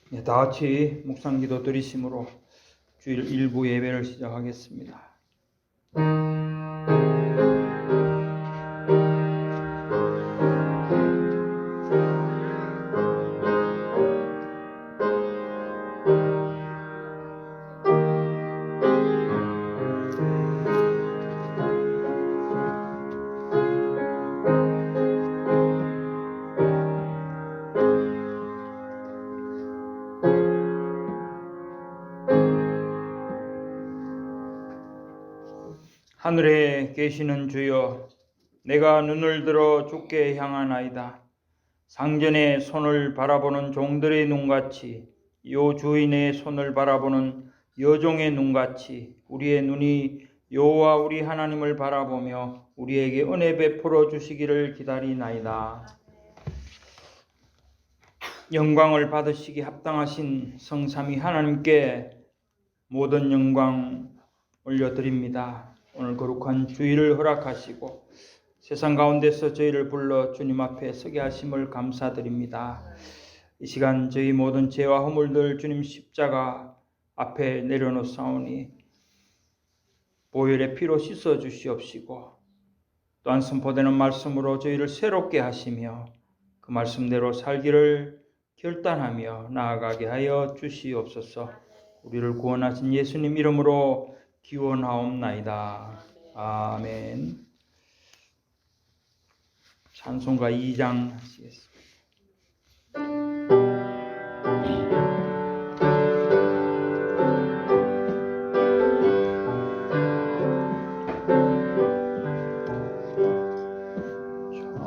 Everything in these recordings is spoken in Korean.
네, 다 같이 묵상기도 드리심으로 주일 일부 예배를 시작하겠습니다. 하늘에 계시는 주여, 내가 눈을 들어 주께 향하나이다. 상전의 손을 바라보는 종들의 눈같이, 요 주인의 손을 바라보는 여종의 눈같이 우리의 눈이 여호와 우리 하나님을 바라보며 우리에게 은혜 베풀어 주시기를 기다리나이다. 영광을 받으시기 합당하신 성삼위 하나님께 모든 영광 올려드립니다. 오늘 거룩한 주일을 허락하시고 세상 가운데서 저희를 불러 주님 앞에 서게 하심을 감사드립니다. 이 시간 저희 모든 죄와 허물들 주님 십자가 앞에 내려놓사오니 보혈의 피로 씻어 주시옵시고 또한 선포되는 말씀으로 저희를 새롭게 하시며 그 말씀대로 살기를 결단하며 나아가게 하여 주시옵소서. 우리를 구원하신 예수님 이름으로 기원하옵나이다. 아멘. 찬송가 2장 하시겠습니다.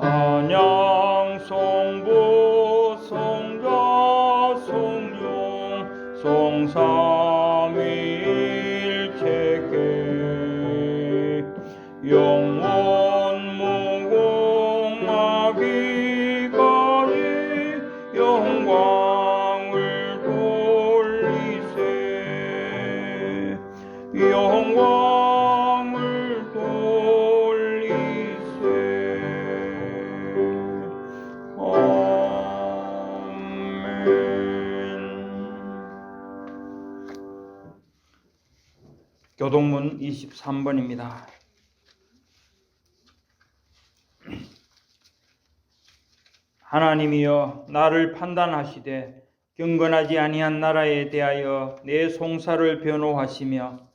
찬양 성부 성자 성령 성삼위일체계 영원 무궁하기까지 영광을 돌리세 영광을 돌리세. 교동문 23번입니다. 하나님이여 나를 판단하시되 경건하지 아니한 나라에 대하여 내 송사를 변호하시며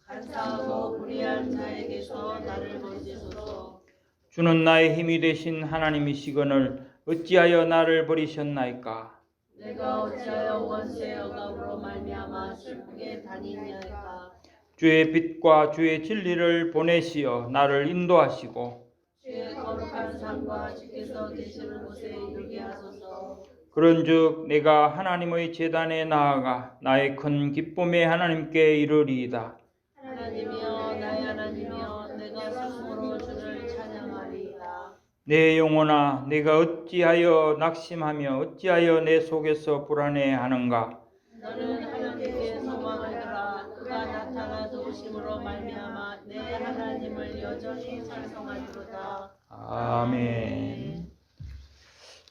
간사하고 불의한 자에게서 나를 건지소서. 주는 나의 힘이 되신 하나님이시거늘 어찌하여 나를 버리셨나이까. 내가 어찌하여 원수의 억압으로 말미암아 슬프게 다니냐이까. 주의 빛과 주의 진리를 보내시어 나를 인도하시고 주의 거룩한 산과 주께서 계시는 곳에 이르게 하소서. 그런즉 내가 하나님의 제단에 나아가 나의 큰 기쁨의 하나님께 이르리이다. 하나님이여 나의 하나님이여 내가 스스로 주를 찬양하리이다. 내 영혼아 내가 어찌하여 낙심하며 어찌하여 내 속에서 불안해하는가. 너는 하나님께 소망을 두라. 그가 나타나 도우심으로 말미암아 내 하나님을 여전히 찬송하리로다. 아멘.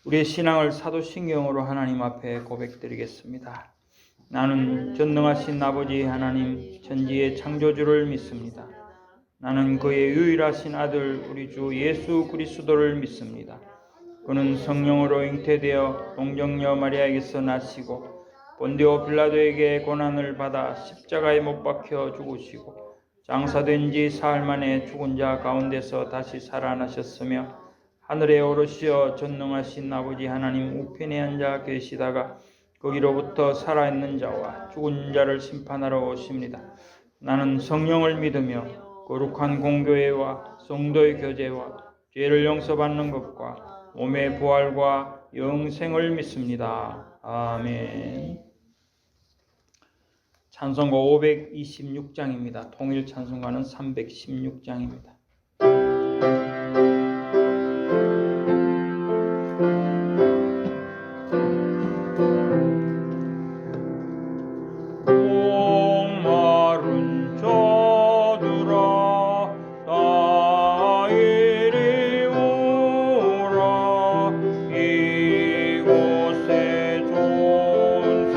우리의 신앙을 사도신경으로 하나님 앞에 고백드리겠습니다. 나는 전능하신 아버지 하나님 천지의 창조주를 믿습니다. 나는 그의 유일하신 아들 우리 주 예수 그리스도를 믿습니다. 그는 성령으로 잉태되어 동정녀 마리아에게서 나시고 본디오 빌라도에게 고난을 받아 십자가에 못 박혀 죽으시고 장사된 지 사흘 만에 죽은 자 가운데서 다시 살아나셨으며 하늘에 오르시어 전능하신 아버지 하나님 우편에 앉아 계시다가 거기로부터 살아있는 자와 죽은 자를 심판하러 오십니다. 나는 성령을 믿으며 거룩한 공교회와 성도의 교제와 죄를 용서받는 것과 몸의 부활과 영생을 믿습니다. 아멘. 찬송가 526장입니다. 통일 찬송가는 316장입니다. 이곳에 좋은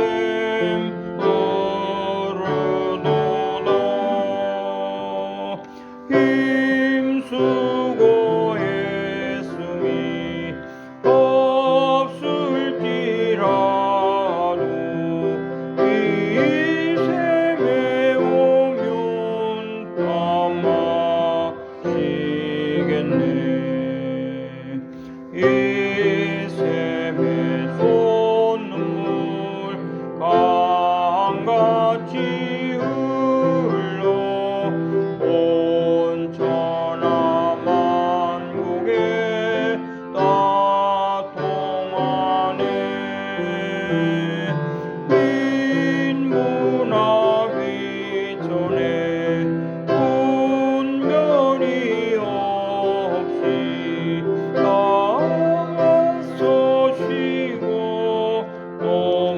인문하기 전에 분별이 없이 땅에서 쉬고 또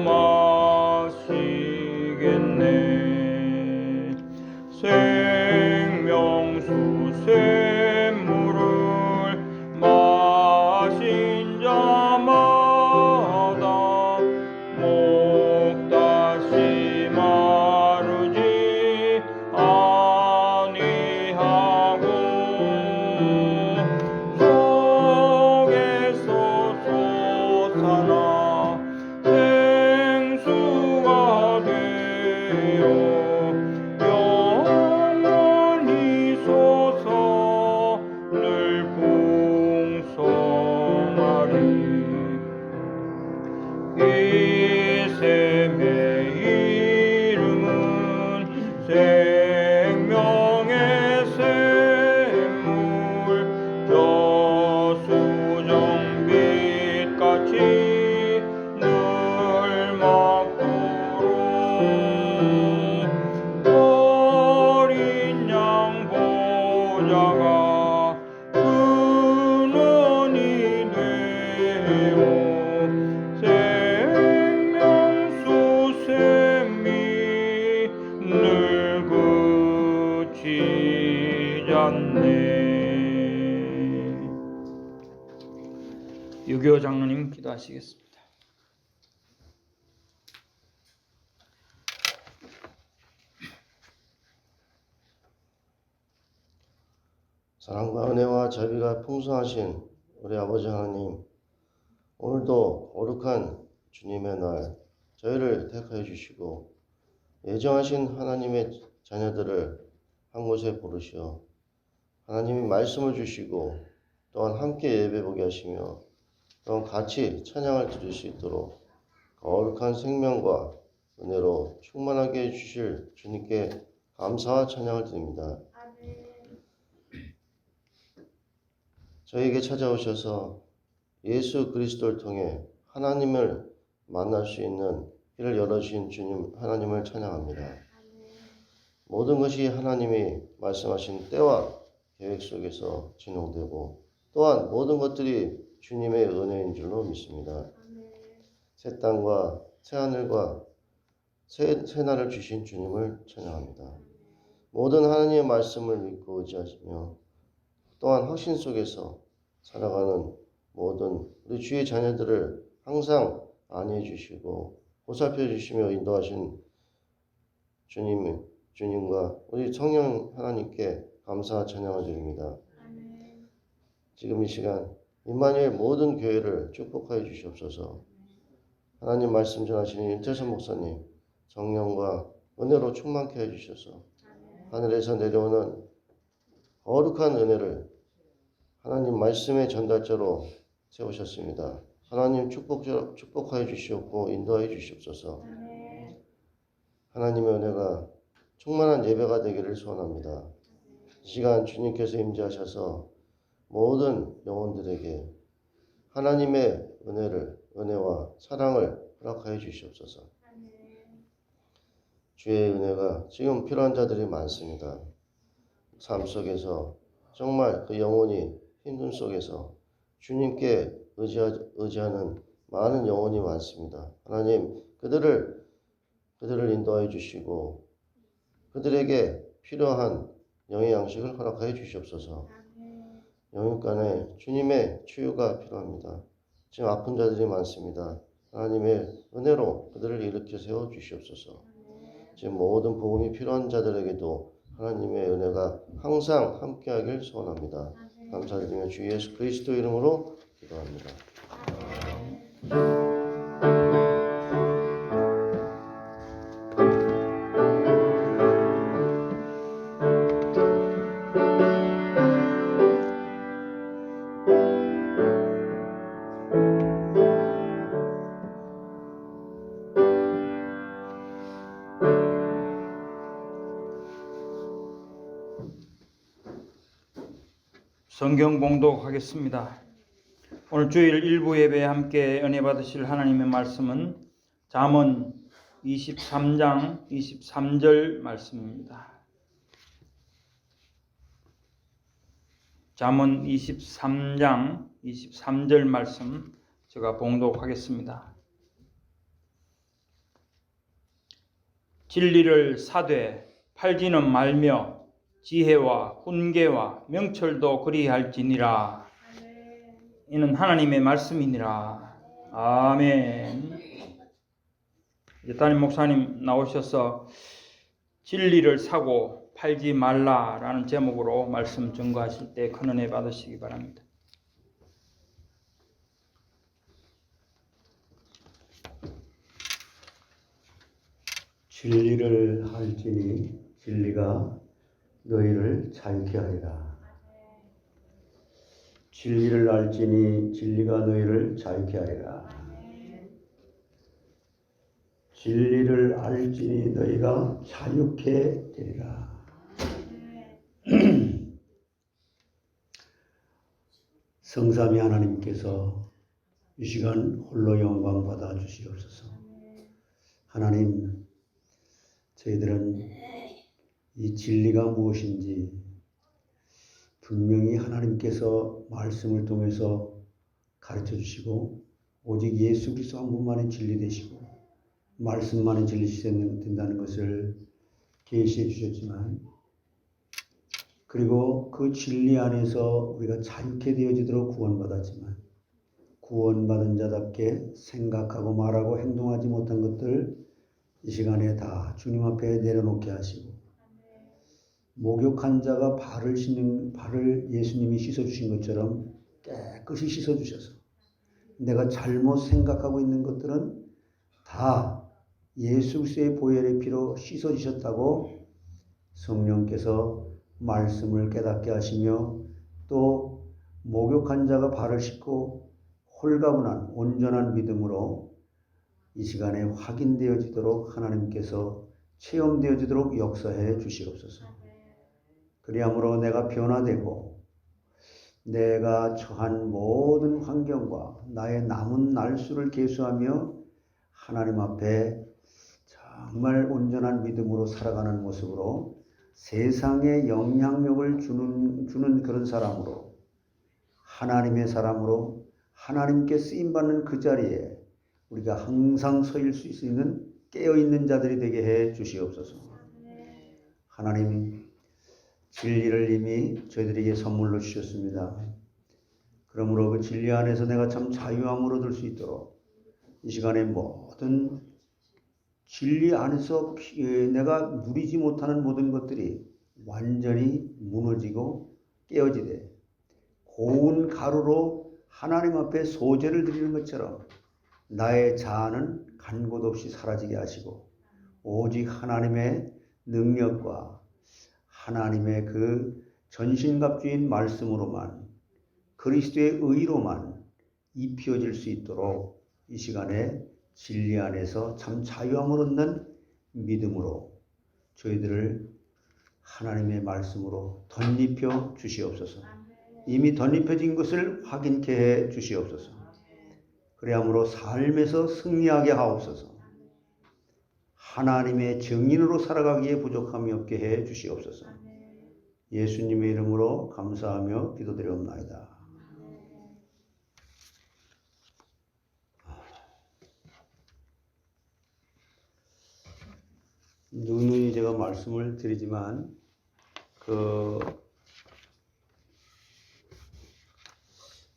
마시겠네. 생명수 샘물을 마신 자마다 목 다시 마르지 아니하고 속에서 솟아나 생수가 되어 영원히 솟아 늘 풍성하리. 이 샘의 이름은 생명의 샘물, 저수정빛같이 늘 막도록 어린 양 보좌가 근원이 되어 생명수 샘이 늘 그치지 않네. 유교 장로님 기도하시겠습니다. 사랑과 은혜와 자비가 풍성하신 우리 아버지 하나님, 오늘도 거룩한 주님의 날 저희를 택하여 주시고 예정하신 하나님의 자녀들을 한 곳에 부르시어 하나님이 말씀을 주시고 또한 함께 예배 보게 하시며 또한 같이 찬양을 드릴 수 있도록 거룩한 생명과 은혜로 충만하게 해주실 주님께 감사와 찬양을 드립니다. 저에게 찾아오셔서 예수 그리스도를 통해 하나님을 만날 수 있는 길을 열어주신 주님 하나님을 찬양합니다. 모든 것이 하나님이 말씀하신 때와 계획 속에서 진행되고 또한 모든 것들이 주님의 은혜인 줄로 믿습니다. 새 땅과 새 하늘과 새 날을 주신 주님을 찬양합니다. 모든 하나님의 말씀을 믿고 의지하시며 또한 확신 속에서 살아가는 모든 우리 주의 자녀들을 항상 안위해 주시고 보살펴 주시며 인도하신 주님과 우리 성령 하나님께 감사와 찬양을 드립니다. 지금 이 시간 임마누엘 모든 교회를 축복하여 주시옵소서. 하나님 말씀 전하시는 윤태선 목사님 성령과 은혜로 충만케 해 주셔서 하늘에서 내려오는 거룩한 은혜를 하나님 말씀의 전달자로 세우셨습니다. 하나님 축복하여 주시옵고 인도하여 주시옵소서. 하나님의 은혜가 충만한 예배가 되기를 소원합니다. 이 시간 주님께서 임재하셔서 모든 영혼들에게 하나님의 은혜와 사랑을 허락하여 주시옵소서. 주의 은혜가 지금 필요한 자들이 많습니다. 삶 속에서 정말 그 영혼이 힘든 속에서 주님께 의지하는 많은 영혼이 많습니다. 하나님 그들을 인도하여 주시고 그들에게 필요한 영의 양식을 허락하여 주시옵소서. 영육간에 주님의 치유가 필요합니다. 지금 아픈 자들이 많습니다. 하나님의 은혜로 그들을 일으켜 세워 주시옵소서. 지금 모든 복음이 필요한 자들에게도 하나님의 은혜가 항상 함께하길 소원합니다. 감사드리며 주 예수 그리스도 이름으로 기도합니다. 성경 봉독하겠습니다. 오늘 주일 일부 예배에 함께 은혜 받으실 하나님의 말씀은 잠언 23장 23절 말씀입니다. 잠언 23장 23절 말씀 제가 봉독하겠습니다. 진리를 사되 팔지는 말며 지혜와 훈계와 명철도 그리할지니라. 이는 하나님의 말씀이니라. 아멘. 이제 담임 목사님 나오셔서 진리를 사고 팔지 말라라는 제목으로 말씀 증거하실 때 큰 은혜 받으시기 바랍니다. 진리를 알지니 진리가 너희를 자유케 하리라. 진리를 알지니 진리가 너희를 자유케 하리라. 진리를 알지니 너희가 자유케 되리라. 성삼위 하나님께서 이 시간 홀로 영광 받아 주시옵소서. 하나님, 저희들은 이 진리가 무엇인지 분명히 하나님께서 말씀을 통해서 가르쳐 주시고 오직 예수 그리스도 한 분만이 진리 되시고 말씀만이 진리 된다는 것을 계시해 주셨지만, 그리고 그 진리 안에서 우리가 자유케 되어지도록 구원받았지만, 구원받은 자답게 생각하고 말하고 행동하지 못한 것들 이 시간에 다 주님 앞에 내려놓게 하시고, 목욕한 자가 발을 예수님이 씻어주신 것처럼 깨끗이 씻어주셔서 내가 잘못 생각하고 있는 것들은 다 예수 그리스도의 보혈의 피로 씻어주셨다고 성령께서 말씀을 깨닫게 하시며, 또 목욕한 자가 발을 씻고 홀가분한 온전한 믿음으로 이 시간에 확인되어지도록 하나님께서 체험되어지도록 역사해 주시옵소서. 그리함으로 내가 변화되고 내가 처한 모든 환경과 나의 남은 날수를 계수하며 하나님 앞에 정말 온전한 믿음으로 살아가는 모습으로 세상에 영향력을 주는 그런 사람으로, 하나님의 사람으로 하나님께 쓰임받는 그 자리에 우리가 항상 서일 수 있는 깨어있는 자들이 되게 해 주시옵소서. 하나님, 진리를 이미 저희들에게 선물로 주셨습니다. 그러므로 그 진리 안에서 내가 참 자유함을 얻을 수 있도록 이 시간에 모든 진리 안에서 내가 누리지 못하는 모든 것들이 완전히 무너지고 깨어지되 고운 가루로 하나님 앞에 소제를 드리는 것처럼 나의 자아는 간 곳 없이 사라지게 하시고 오직 하나님의 능력과 하나님의 그 전신갑주인 말씀으로만, 그리스도의 의로만 입혀질 수 있도록 이 시간에 진리 안에서 참 자유함을 얻는 믿음으로 저희들을 하나님의 말씀으로 덧입혀 주시옵소서. 이미 덧입혀진 것을 확인케 해 주시옵소서. 그리함으로 삶에서 승리하게 하옵소서. 하나님의 증인으로 살아가기에 부족함이 없게 해 주시옵소서. 예수님의 이름으로 감사하며 기도드리옵나이다. 누누이 제가 말씀을 드리지만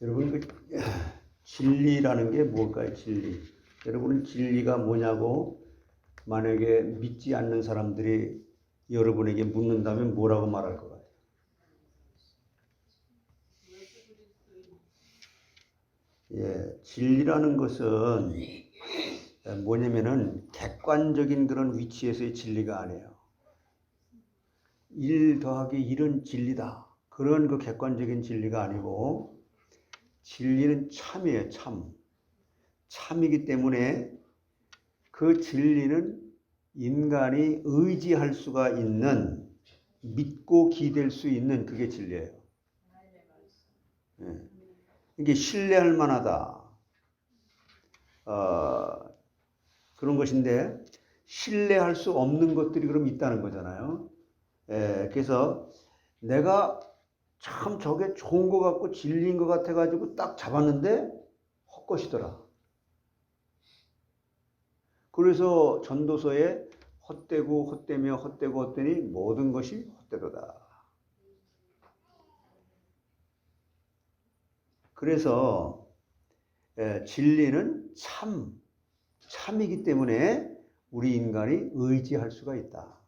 여러분 진리라는 게 뭘까요? 진리. 여러분은 진리가 뭐냐고 만약에 믿지 않는 사람들이 여러분에게 묻는다면 뭐라고 말할 것 같아요? 진리라는 것은 뭐냐면은 객관적인 그런 위치에서의 진리가 아니에요. 1 더하기 1은 진리다. 그런 그 객관적인 진리가 아니고 진리는 참이에요. 참이기 때문에 그 진리는 인간이 의지할 수가 있는, 믿고 기댈 수 있는 그게 진리예요. 이게 신뢰할 만하다. 그런 것인데 신뢰할 수 없는 것들이 그럼 있다는 거잖아요. 그래서 내가 참 저게 좋은 것 같고 진리인 것 같아가지고 딱 잡았는데 헛것이더라. 그래서 전도서에 헛되고 헛되며 헛되고 헛되니 모든 것이 헛되도다. 그래서 진리는 참이기 때문에 우리 인간이 의지할 수가 있다.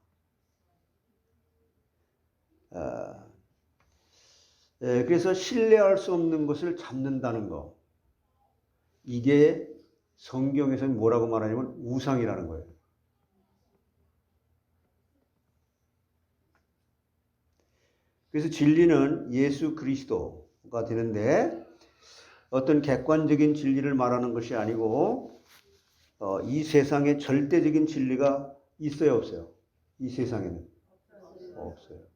그래서 신뢰할 수 없는 것을 잡는다는 거. 이게 성경에서는 뭐라고 말하냐면 우상이라는 거예요. 그래서 진리는 예수 그리스도가 되는데 어떤 객관적인 진리를 말하는 것이 아니고 이 세상에 절대적인 진리가 있어요, 없어요? 이 세상에는 없어요.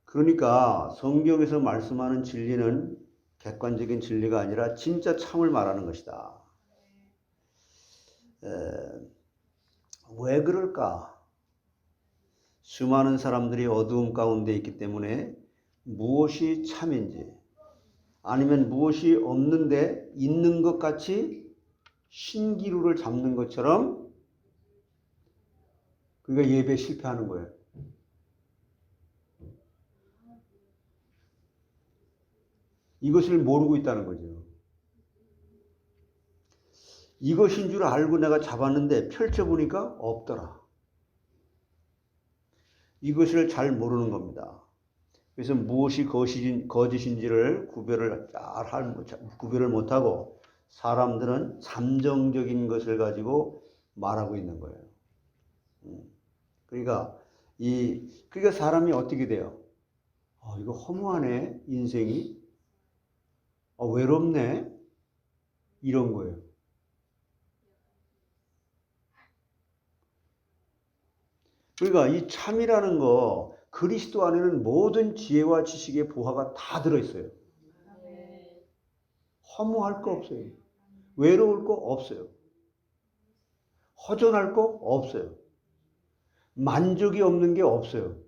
그러니까 성경에서 말씀하는 진리는 객관적인 진리가 아니라 진짜 참을 말하는 것이다. 왜 그럴까? 수많은 사람들이 어두움 가운데 있기 때문에 무엇이 참인지 아니면 무엇이 없는데 있는 것 같이 신기루를 잡는 것처럼 그러니까 예배에 실패하는 거예요. 이것을 모르고 있다는 거죠. 이것인 줄 알고 내가 잡았는데 펼쳐보니까 없더라. 이것을 잘 모르는 겁니다. 그래서 무엇이 거짓인지를 구별을 못하고 사람들은 잠정적인 것을 가지고 말하고 있는 거예요. 그러니까 사람이 어떻게 돼요? 이거 허무하네, 인생이. 외롭네, 이런 거예요. 그러니까 이 참이라는 거 그리스도 안에는 모든 지혜와 지식의 보화가 다 들어있어요. 허무할 거 없어요. 외로울 거 없어요. 허전할 거 없어요. 만족이 없는 게 없어요.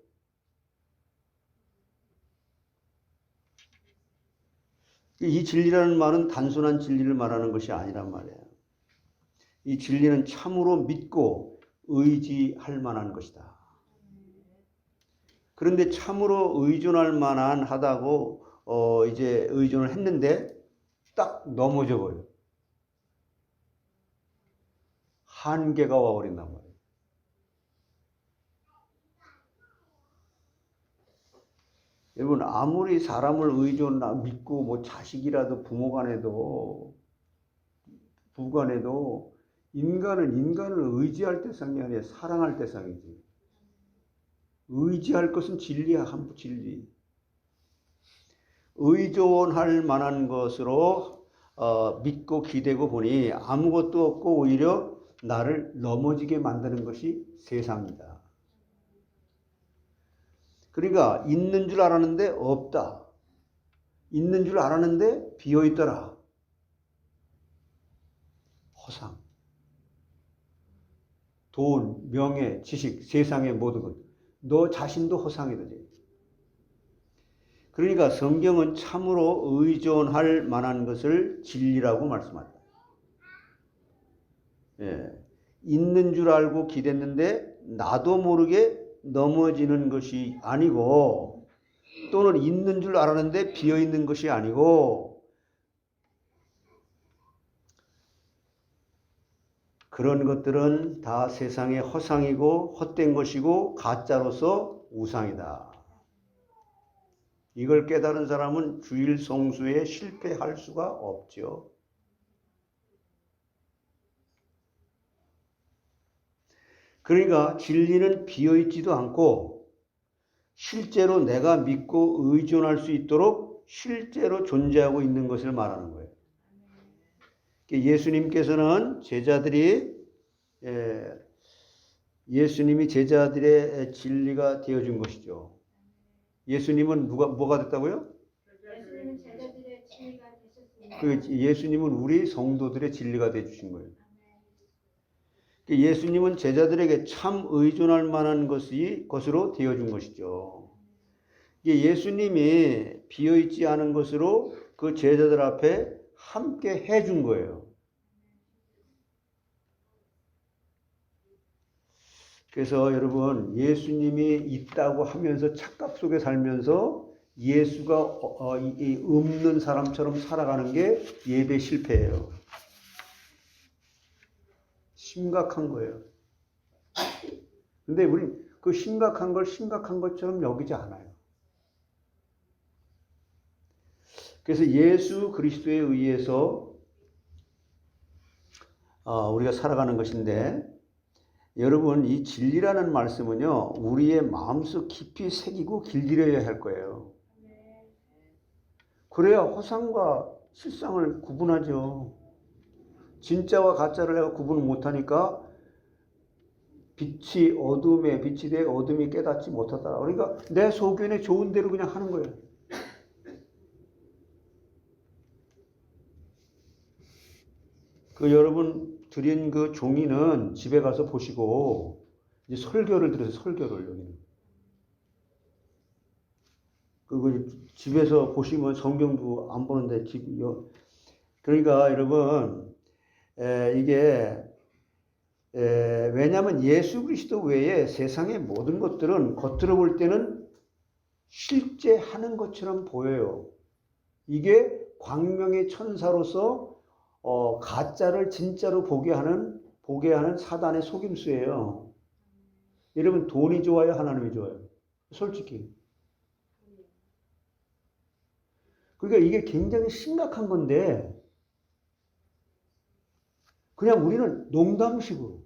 이 진리라는 말은 단순한 진리를 말하는 것이 아니란 말이에요. 이 진리는 참으로 믿고 의지할 만한 것이다. 그런데 참으로 의존할 만한 하다고 이제 의존을 했는데 딱 넘어져 버려요. 한계가 와버린단 말이에요. 여러분, 아무리 사람을 믿고 뭐 자식이라도 부모 간에도 부간에도 인간을 의지할 대상이 아니라 사랑할 대상이지. 의지할 것은 진리야, 한부 진리. 의존할 만한 것으로 믿고 기대고 보니 아무것도 없고 오히려 나를 넘어지게 만드는 것이 세상이다. 그러니까 있는 줄 알았는데 없다. 있는 줄 알았는데 비어있더라. 허상. 돈, 명예, 지식, 세상의 모든 것. 너 자신도 허상이 되지. 그러니까 성경은 참으로 의존할 만한 것을 진리라고 말씀한다. 있는 줄 알고 기댔는데 나도 모르게 넘어지는 것이 아니고 또는 있는 줄 알았는데 비어있는 것이 아니고 그런 것들은 다 세상의 허상이고 헛된 것이고 가짜로서 우상이다. 이걸 깨달은 사람은 주일 성수에 실패할 수가 없죠. 그러니까 진리는 비어있지도 않고 실제로 내가 믿고 의존할 수 있도록 실제로 존재하고 있는 것을 말하는 거예요. 예수님께서는 예수님이 제자들의 진리가 되어준 것이죠. 예수님은 뭐가 됐다고요? 예수님은 제자들의 진리가 되셨습니다. 그 예수님은 우리 성도들의 진리가 되어 주신 거예요. 예수님은 제자들에게 참 의존할 만한 것으로 되어준 것이죠. 예수님이 비어있지 않은 것으로 그 제자들 앞에 함께 해준 거예요. 그래서 여러분, 예수님이 있다고 하면서 착각 속에 살면서 예수가 없는 사람처럼 살아가는 게 예배 실패예요. 심각한 거예요. 근데 우리 그 심각한 걸 심각한 것처럼 여기지 않아요. 그래서 예수 그리스도에 의해서 우리가 살아가는 것인데, 여러분, 이 진리라는 말씀은요, 우리의 마음속 깊이 새기고 길들여야 할 거예요. 그래야 허상과 실상을 구분하죠. 진짜와 가짜를 내가 구분을 못하니까 빛이 어둠에 빛이 돼 어둠이 깨닫지 못하더라. 그러니까 내 소견에 좋은 대로 그냥 하는 거예요. 그 여러분 드린 그 종이는 집에 가서 보시고 이제 설교를 들어서 설교를 여기는. 그거 집에서 보시면 성경도 안 보는데 그러니까 여러분 이게 왜냐하면 예수 그리스도 외에 세상의 모든 것들은 겉으로 볼 때는 실제 하는 것처럼 보여요. 이게 광명의 천사로서 가짜를 진짜로 보게 하는 사단의 속임수예요. 여러분 돈이 좋아요, 하나님이 좋아요? 솔직히. 그러니까 이게 굉장히 심각한 건데 그냥 우리는 농담식으로.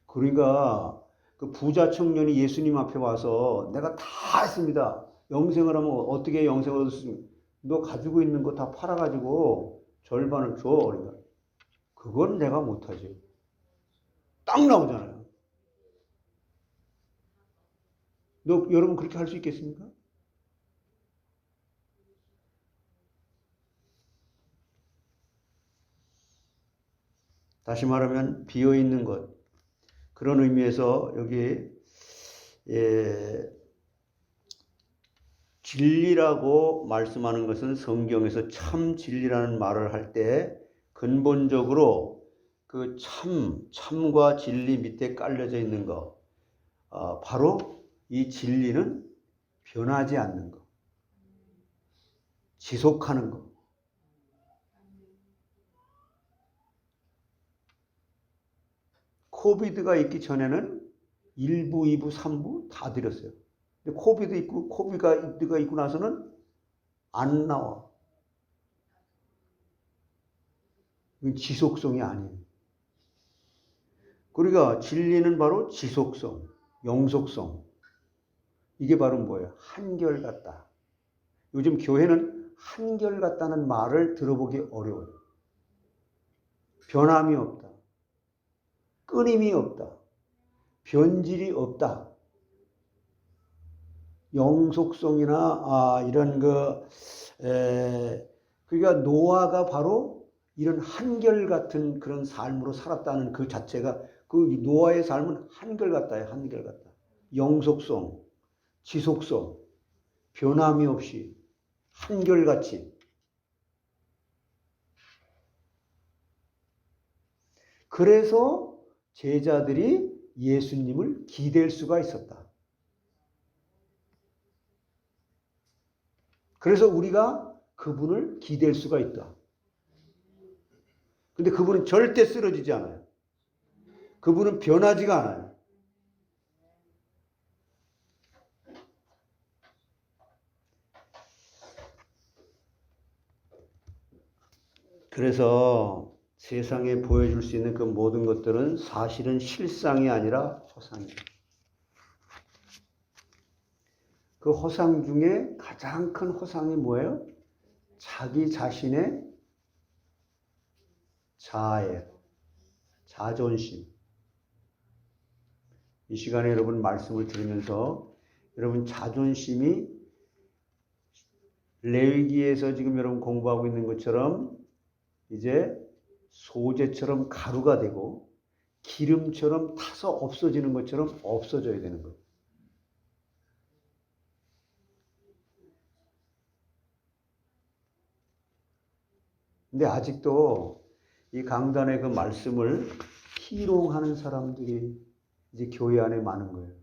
그러니까 그 부자 청년이 예수님 앞에 와서 내가 다 했습니다. 영생을 하면 어떻게 영생을 얻었습니까? 너 가지고 있는 거 다 팔아가지고 절반을 줘. 그러니까 그건 내가 못하지. 딱 나오잖아요. 여러분 그렇게 할 수 있겠습니까? 다시 말하면 비어있는 것. 그런 의미에서 여기 진리라고 말씀하는 것은 성경에서 참 진리라는 말을 할 때 근본적으로 그 참과 진리 밑에 깔려져 있는 것, 바로 이 진리는 변하지 않는 것, 지속하는 것. 코비드가 있기 전에는 1부, 2부, 3부 다 드렸어요. 근데 코비드가 있고 나서는 안 나와. 이건 지속성이 아니에요. 그러니까 진리는 바로 지속성, 영속성. 이게 바로 뭐예요? 한결같다. 요즘 교회는 한결같다는 말을 들어보기 어려워요. 변함이 없다. 끊임이 없다. 변질이 없다. 영속성이나 이런 그러니까 노아가 바로 이런 한결같은 그런 삶으로 살았다는 그 자체가 그 노아의 삶은 한결같다예요. 한결같다. 영속성, 지속성, 변함이 없이 한결같이. 그래서 제자들이 예수님을 기댈 수가 있었다. 그래서 우리가 그분을 기댈 수가 있다. 근데 그분은 절대 쓰러지지 않아요. 그분은 변하지가 않아요. 그래서 세상에 보여줄 수 있는 그 모든 것들은 사실은 실상이 아니라 허상이에요. 그 허상 중에 가장 큰 허상이 뭐예요? 자기 자신의 자아예요. 자존심. 이 시간에 여러분 말씀을 들으면서 여러분 자존심이 레위기에서 지금 여러분 공부하고 있는 것처럼 이제 소재처럼 가루가 되고 기름처럼 타서 없어지는 것처럼 없어져야 되는 거예요. 근데 아직도 이 강단의 그 말씀을 희롱하는 사람들이 이제 교회 안에 많은 거예요.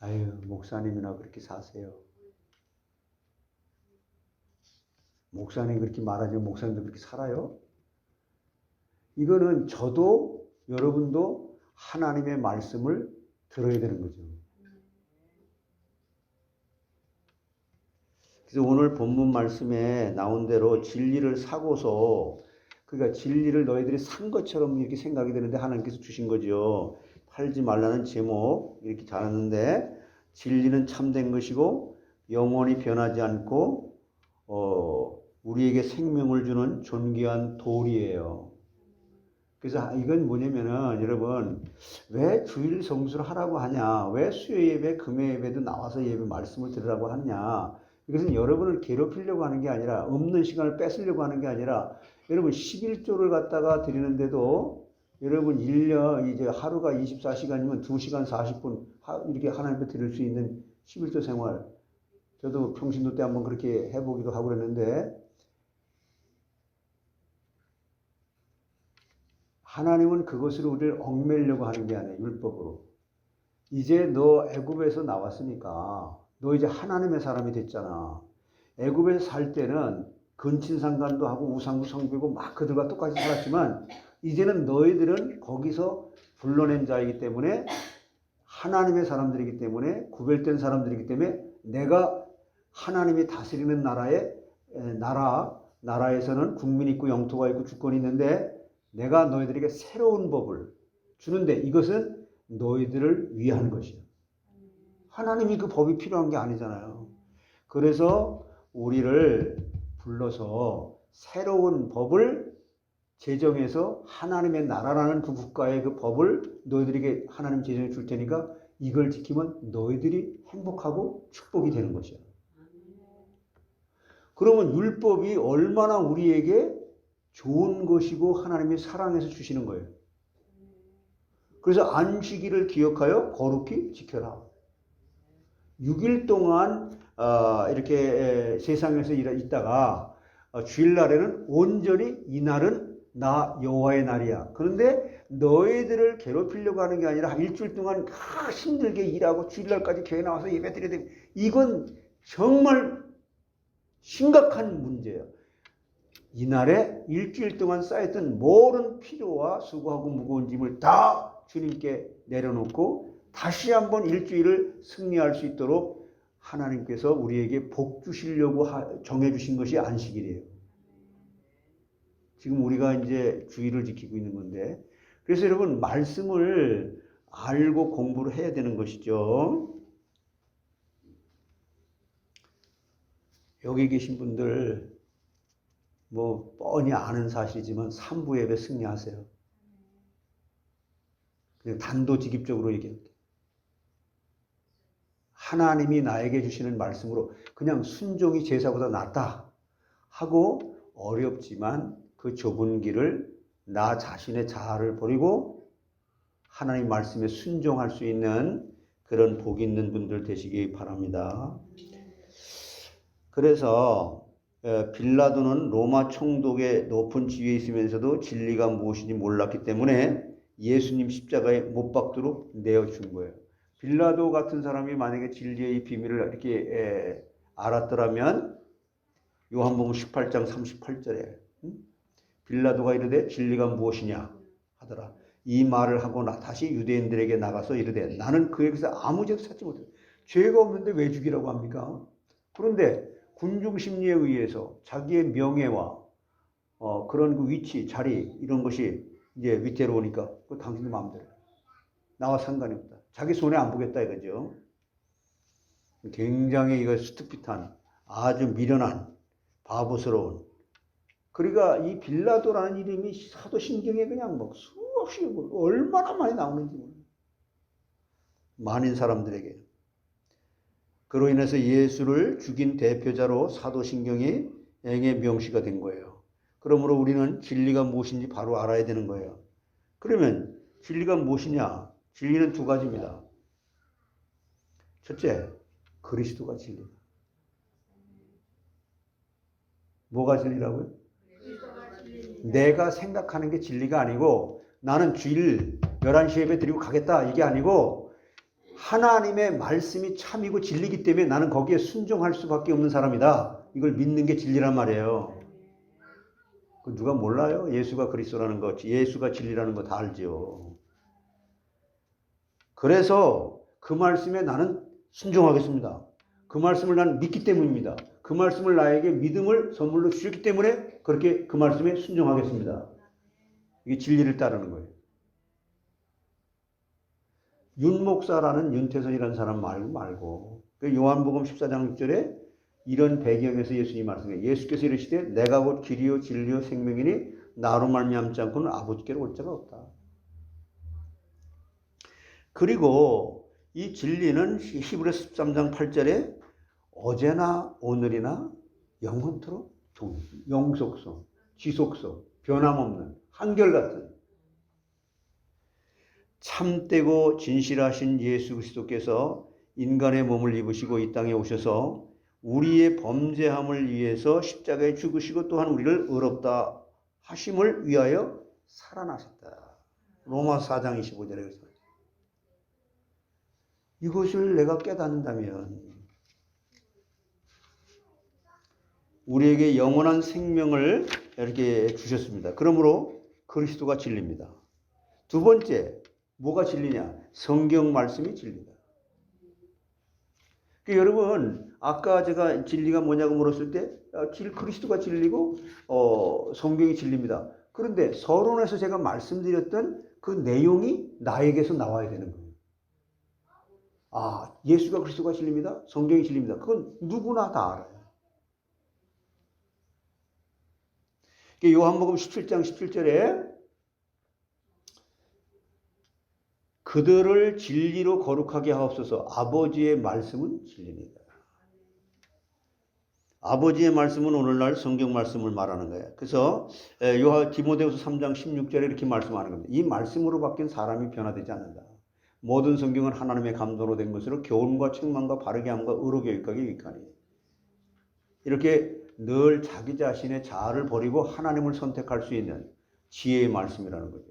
아유, 목사님이나 그렇게 사세요. 목사님 그렇게 말하지만 목사님도 그렇게 살아요? 이거는 저도 여러분도 하나님의 말씀을 들어야 되는 거죠. 그래서 오늘 본문 말씀에 나온 대로 진리를 사고서, 그러니까 진리를 너희들이 산 것처럼 이렇게 생각이 되는데 하나님께서 주신 거죠. 팔지 말라는 제목 이렇게 잘하는데, 진리는 참된 것이고 영원히 변하지 않고 우리에게 생명을 주는 존귀한 돌이에요. 그래서 이건 뭐냐면은 여러분, 왜 주일 성수를 하라고 하냐, 왜 수요 예배 금요 예배도 나와서 예배 말씀을 들으라고 하냐, 이것은 여러분을 괴롭히려고 하는 게 아니라, 없는 시간을 뺏으려고 하는 게 아니라, 여러분 11조를 갖다가 드리는데도 여러분 1년 이제 하루가 24시간이면 2시간 40분 이렇게 하나님께 드릴 수 있는 11조 생활, 저도 평신도 때 한번 그렇게 해보기도 하고 그랬는데, 하나님은 그것을 우리를 얽매려고 하는 게 아니에요. 율법으로. 이제 너 애굽에서 나왔으니까 너 이제 하나님의 사람이 됐잖아. 애굽에서 살 때는 근친상간도 하고 우상도 섬기고 막 그들과 똑같이 살았지만, 이제는 너희들은 거기서 불러낸 자이기 때문에, 하나님의 사람들이기 때문에, 구별된 사람들이기 때문에, 내가 하나님이 다스리는 나라에서는 국민이 있고 영토가 있고 주권이 있는데, 내가 너희들에게 새로운 법을 주는데 이것은 너희들을 위한 것이야. 하나님이 그 법이 필요한 게 아니잖아요. 그래서 우리를 불러서 새로운 법을 제정해서 하나님의 나라라는 그 국가의 그 법을 너희들에게 하나님 제정해 줄 테니까 이걸 지키면 너희들이 행복하고 축복이 되는 것이야. 그러면 율법이 얼마나 우리에게 좋은 것이고 하나님이 사랑해서 주시는 거예요. 그래서 안식일을 기억하여 거룩히 지켜라. 6일 동안 이렇게 세상에서 있다가 주일날에는 온전히 이날은 나 여호와의 날이야. 그런데 너희들을 괴롭히려고 하는 게 아니라 일주일 동안 힘들게 일하고 주일날까지 교회 나와서 예배드려야 돼. 이건 정말 심각한 문제예요. 이날에 일주일 동안 쌓였던 모든 필요와 수고하고 무거운 짐을 다 주님께 내려놓고 다시 한번 일주일을 승리할 수 있도록 하나님께서 우리에게 복 주시려고 정해주신 것이 안식일이에요. 지금 우리가 이제 주일을 지키고 있는 건데, 그래서 여러분 말씀을 알고 공부를 해야 되는 것이죠. 여기 계신 분들 뭐 뻔히 아는 사실이지만 3부 예배 승리하세요. 그냥 단도직입적으로 얘기할게요. 하나님이 나에게 주시는 말씀으로 그냥 순종이 제사보다 낫다 하고, 어렵지만 그 좁은 길을 나 자신의 자아를 버리고 하나님 말씀에 순종할 수 있는 그런 복 있는 분들 되시기 바랍니다. 그래서 빌라도는 로마 총독의 높은 지위에 있으면서도 진리가 무엇인지 몰랐기 때문에 예수님 십자가에 못 박도록 내어준 거예요. 빌라도 같은 사람이 만약에 진리의 비밀을 이렇게 알았더라면 요한복음 18장 38절에 빌라도가 이르되 진리가 무엇이냐 하더라. 이 말을 하고 다시 유대인들에게 나가서 이르되 나는 그에게서 아무 죄도 찾지 못해. 죄가 없는데 왜 죽이라고 합니까? 그런데 군중 심리에 의해서 자기의 명예와 그런 그 위치, 자리 이런 것이 이제 위태로우니까 그 당신들 마음대로 나와 상관이 없다. 자기 손에 안 보겠다 이거죠. 굉장히 이거 스투핏한, 아주 미련한, 바보스러운. 그러니까 이 빌라도라는 이름이 사도신경에 그냥 뭐 수없이 얼마나 많이 나오는지 몰라요. 많은 사람들에게. 그로 인해서 예수를 죽인 대표자로 사도신경이 앵의 명시가 된 거예요. 그러므로 우리는 진리가 무엇인지 바로 알아야 되는 거예요. 그러면 진리가 무엇이냐? 진리는 두 가지입니다. 첫째, 그리스도가 진리다. 뭐가 진리라고요? 내가 생각하는 게 진리가 아니고 나는 주일 11시 예배 드리고 가겠다 이게 아니고 하나님의 말씀이 참이고 진리기 때문에 나는 거기에 순종할 수밖에 없는 사람이다. 이걸 믿는 게 진리란 말이에요. 누가 몰라요? 예수가 그리스도라는 거, 예수가 진리라는 거 다 알죠. 그래서 그 말씀에 나는 순종하겠습니다. 그 말씀을 나는 믿기 때문입니다. 그 말씀을 나에게 믿음을 선물로 주셨기 때문에 그렇게 그 말씀에 순종하겠습니다. 이게 진리를 따르는 거예요. 윤 목사라는 윤태선이라는 사람 말고 요한복음 14장 6절에 이런 배경에서 예수님이 말씀해요. 예수께서 이르시되 내가 곧 길이요 진리요 생명이니 나로 말미암지 않고는 아버지께로 올 자가 없다. 그리고 이 진리는 히브리서 13장 8절에 어제나 오늘이나 영원토록 영속성, 지속성, 변함없는 한결같은 참되고 진실하신 예수 그리스도께서 인간의 몸을 입으시고 이 땅에 오셔서 우리의 범죄함을 위해서 십자가에 죽으시고 또한 우리를 의롭다 하심을 위하여 살아나셨다. 로마서 4장 25절에 이것을 내가 깨닫는다면 우리에게 영원한 생명을 이렇게 주셨습니다. 그러므로 그리스도가 진리입니다. 두 번째, 뭐가 진리냐? 성경 말씀이 진리다. 여러분, 아까 제가 진리가 뭐냐고 물었을 때 그리스도가 진리고 성경이 진리입니다. 그런데 서론에서 제가 말씀드렸던 그 내용이 나에게서 나와야 되는 거예요. 아, 예수가 그리스도가 진리입니다. 성경이 진리입니다. 그건 누구나 다 알아요. 요한복음 17장 17절에 그들을 진리로 거룩하게 하옵소서. 아버지의 말씀은 진리입니다. 아버지의 말씀은 오늘날 성경 말씀을 말하는 거예요. 그래서 디모데후서 3장 16절에 이렇게 말씀하는 겁니다. 이 말씀으로 바뀐 사람이 변화되지 않는다. 모든 성경은 하나님의 감동으로 된 것으로 교훈과 책망과 바르게 함과 의로 교육하기 유익하니. 이렇게 늘 자기 자신의 자아를 버리고 하나님을 선택할 수 있는 지혜의 말씀이라는 거죠.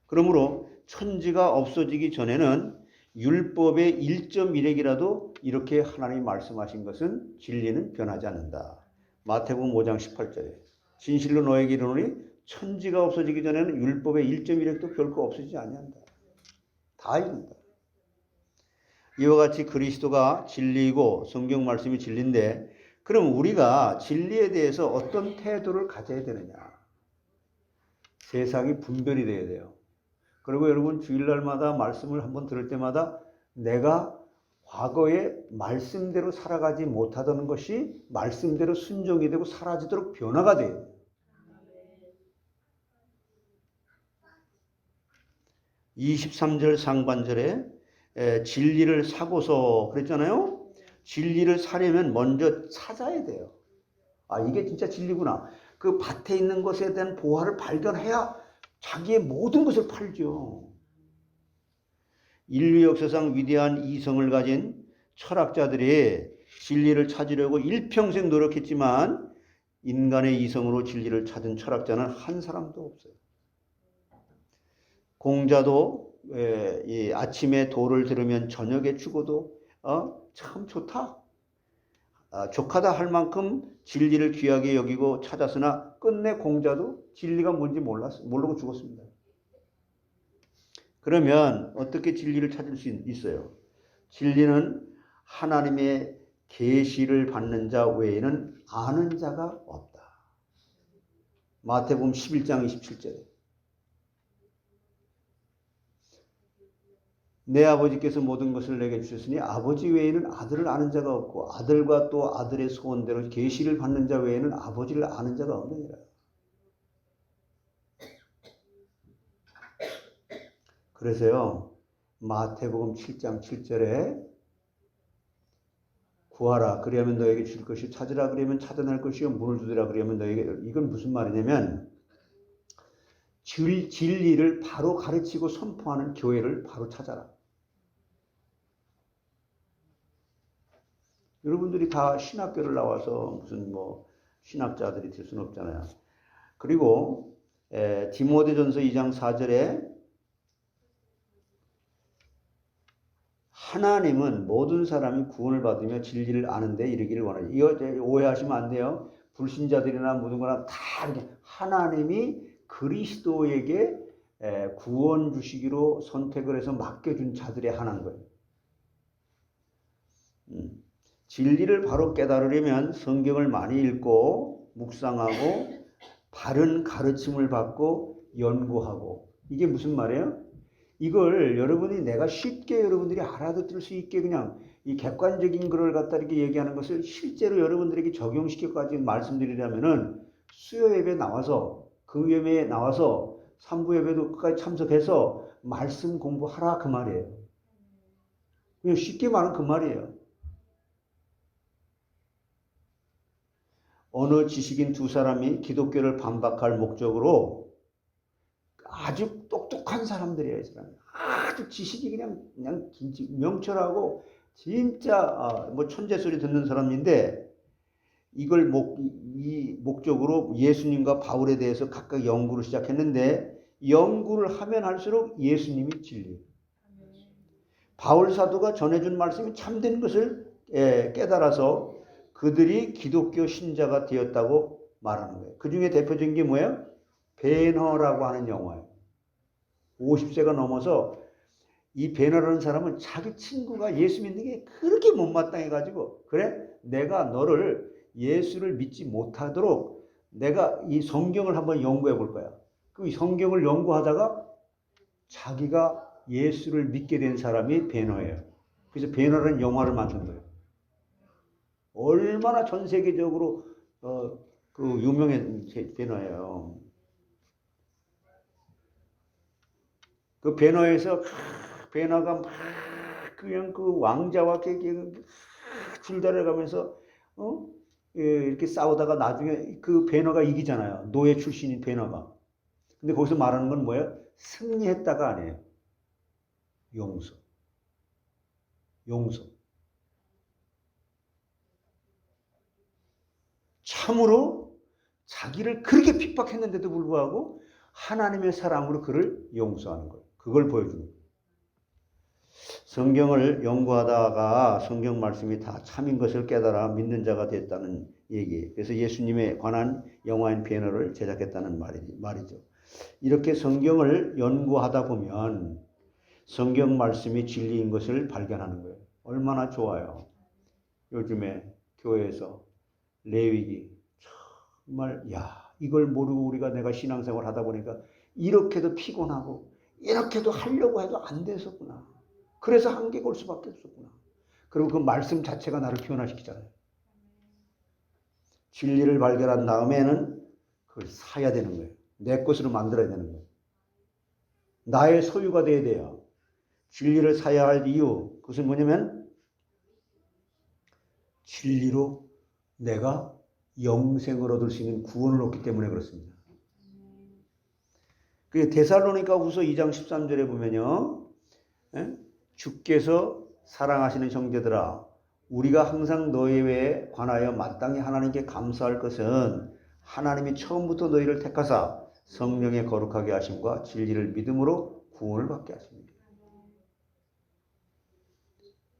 그러므로 천지가 없어지기 전에는 율법의 1.1핵이라도 이렇게 하나님이 말씀하신 것은 진리는 변하지 않는다. 마태복음 5장 18절에 진실로 너에게 이르노니 천지가 없어지기 전에는 율법의 1.1핵도 결코 없어지지 아니한다. 다 이룬다. 이와 같이 그리스도가 진리이고 성경 말씀이 진리인데 그럼 우리가 진리에 대해서 어떤 태도를 가져야 되느냐? 세상이 분별이 돼야 돼요. 그리고 여러분 주일날마다 말씀을 한번 들을 때마다 내가 과거에 말씀대로 살아가지 못하던 것이 말씀대로 순종이 되고 사라지도록 변화가 돼요. (23절) 상반절에 진리를 사고서 그랬잖아요. 진리를 사려면 먼저 찾아야 돼요. 아, 이게 진짜 진리구나. 그 밭에 있는 것에 대한 보화를 발견해야 자기의 모든 것을 팔죠. 인류 역사상 위대한 이성을 가진 철학자들이 진리를 찾으려고 일평생 노력했지만 인간의 이성으로 진리를 찾은 철학자는 한 사람도 없어요. 공자도 이 아침에 도를 들으면 저녁에 죽어도 참 좋다. 족하다 할 만큼 진리를 귀하게 여기고 찾았으나 끝내 공자도 진리가 뭔지 모르고 죽었습니다. 그러면 어떻게 진리를 찾을 수 있어요? 진리는 하나님의 계시를 받는 자 외에는 아는 자가 없다. 마태복음 11장 27절에 내 아버지께서 모든 것을 내게 주셨으니 아버지 외에는 아들을 아는 자가 없고 아들과 또 아들의 소원대로 계시를 받는 자 외에는 아버지를 아는 자가 없느니라. 그래서요 마태복음 7장 7절에 구하라 그리하면 너에게 줄 것이요 찾으라 그러면 찾아낼 것이요 문을 두드라 그러면 너에게 이건 무슨 말이냐면 진리를 바로 가르치고 선포하는 교회를 바로 찾아라. 여러분들이 다 신학교를 나와서 무슨 뭐 신학자들이 될 수는 없잖아요. 그리고 디모데전서 2장 4절에 하나님은 모든 사람이 구원을 받으며 진리를 아는데 이르기를 원하죠. 이거 오해하시면 안 돼요. 불신자들이나 모든 거나 다 이렇게 하나님이 그리스도에게 구원 주시기로 선택을 해서 맡겨준 자들의 하나인 거예요. 진리를 바로 깨달으려면 성경을 많이 읽고 묵상하고 바른 가르침을 받고 연구하고 이게 무슨 말이에요? 이걸 여러분이 내가 쉽게 여러분들이 알아듣을 수 있게 그냥 이 객관적인 글을 갖다 이렇게 얘기하는 것을 실제로 여러분들에게 적용시켜가지고 말씀드리려면은 수요 예배 나와서 금요예배에 나와서 3부 예배도 끝까지 참석해서 말씀 공부하라 그 말이에요. 그냥 쉽게 말하면 그 말이에요. 어느 지식인 두 사람이 기독교를 반박할 목적으로 아주 똑똑한 사람들이에요. 이 사람이 아주 지식이 그냥 명철하고 진짜 뭐 천재 소리 듣는 사람인데 이걸 이 목적으로 예수님과 바울에 대해서 각각 연구를 시작했는데 연구를 하면 할수록 예수님이 진리예요. 바울 사도가 전해준 말씀이 참된 것을 깨달아서 그들이 기독교 신자가 되었다고 말하는 거예요. 그 중에 대표적인 게 뭐예요? 배너라고 하는 영화예요. 50세가 넘어서 이 배너라는 사람은 자기 친구가 예수 믿는 게 그렇게 못마땅해가지고 그래? 내가 너를 예수를 믿지 못하도록 내가 이 성경을 한번 연구해 볼 거야. 그 성경을 연구하다가 자기가 예수를 믿게 된 사람이 배너예요. 그래서 배너라는 영화를 만든 거예요. 얼마나 전 세계적으로 그 유명한 배너예요. 그 배너에서 배너가 막 그냥 그 왕자와 줄다려가면서 이렇게 싸우다가 나중에 그 배너가 이기잖아요. 노예 출신인 배너가. 근데 거기서 말하는 건 뭐예요? 승리했다가 아니에요. 용서. 참으로 자기를 그렇게 핍박했는데도 불구하고 하나님의 사랑으로 그를 용서하는 거예요. 그걸 보여주는 거예요. 성경을 연구하다가 성경 말씀이 다 참인 것을 깨달아 믿는 자가 됐다는 얘기. 그래서 예수님에 관한 영화인 배너를 제작했다는 말이죠. 이렇게 성경을 연구하다 보면 성경 말씀이 진리인 것을 발견하는 거예요. 얼마나 좋아요. 요즘에 교회에서 레위기 정말 이걸 모르고 내가 신앙생활 하다 보니까 이렇게도 피곤하고 이렇게도 하려고 해도 안 됐었구나. 그래서 한계가 올 수밖에 없었구나. 그리고 그 말씀 자체가 나를 변화시키잖아요. 진리를 발견한 다음에는 그걸 사야 되는 거예요. 내 것으로 만들어야 되는 거예요. 나의 소유가 돼야 돼요. 진리를 사야 할 이유, 그것은 뭐냐면 진리로 내가 영생을 얻을 수 있는 구원을 얻기 때문에 그렇습니다. 그 데살로니가후서 2장 13절에 보면요. 주께서 사랑하시는 형제들아 우리가 항상 너희에 관하여 마땅히 하나님께 감사할 것은 하나님이 처음부터 너희를 택하사 성령의 거룩하게 하심과 진리를 믿음으로 구원을 받게 하십니다.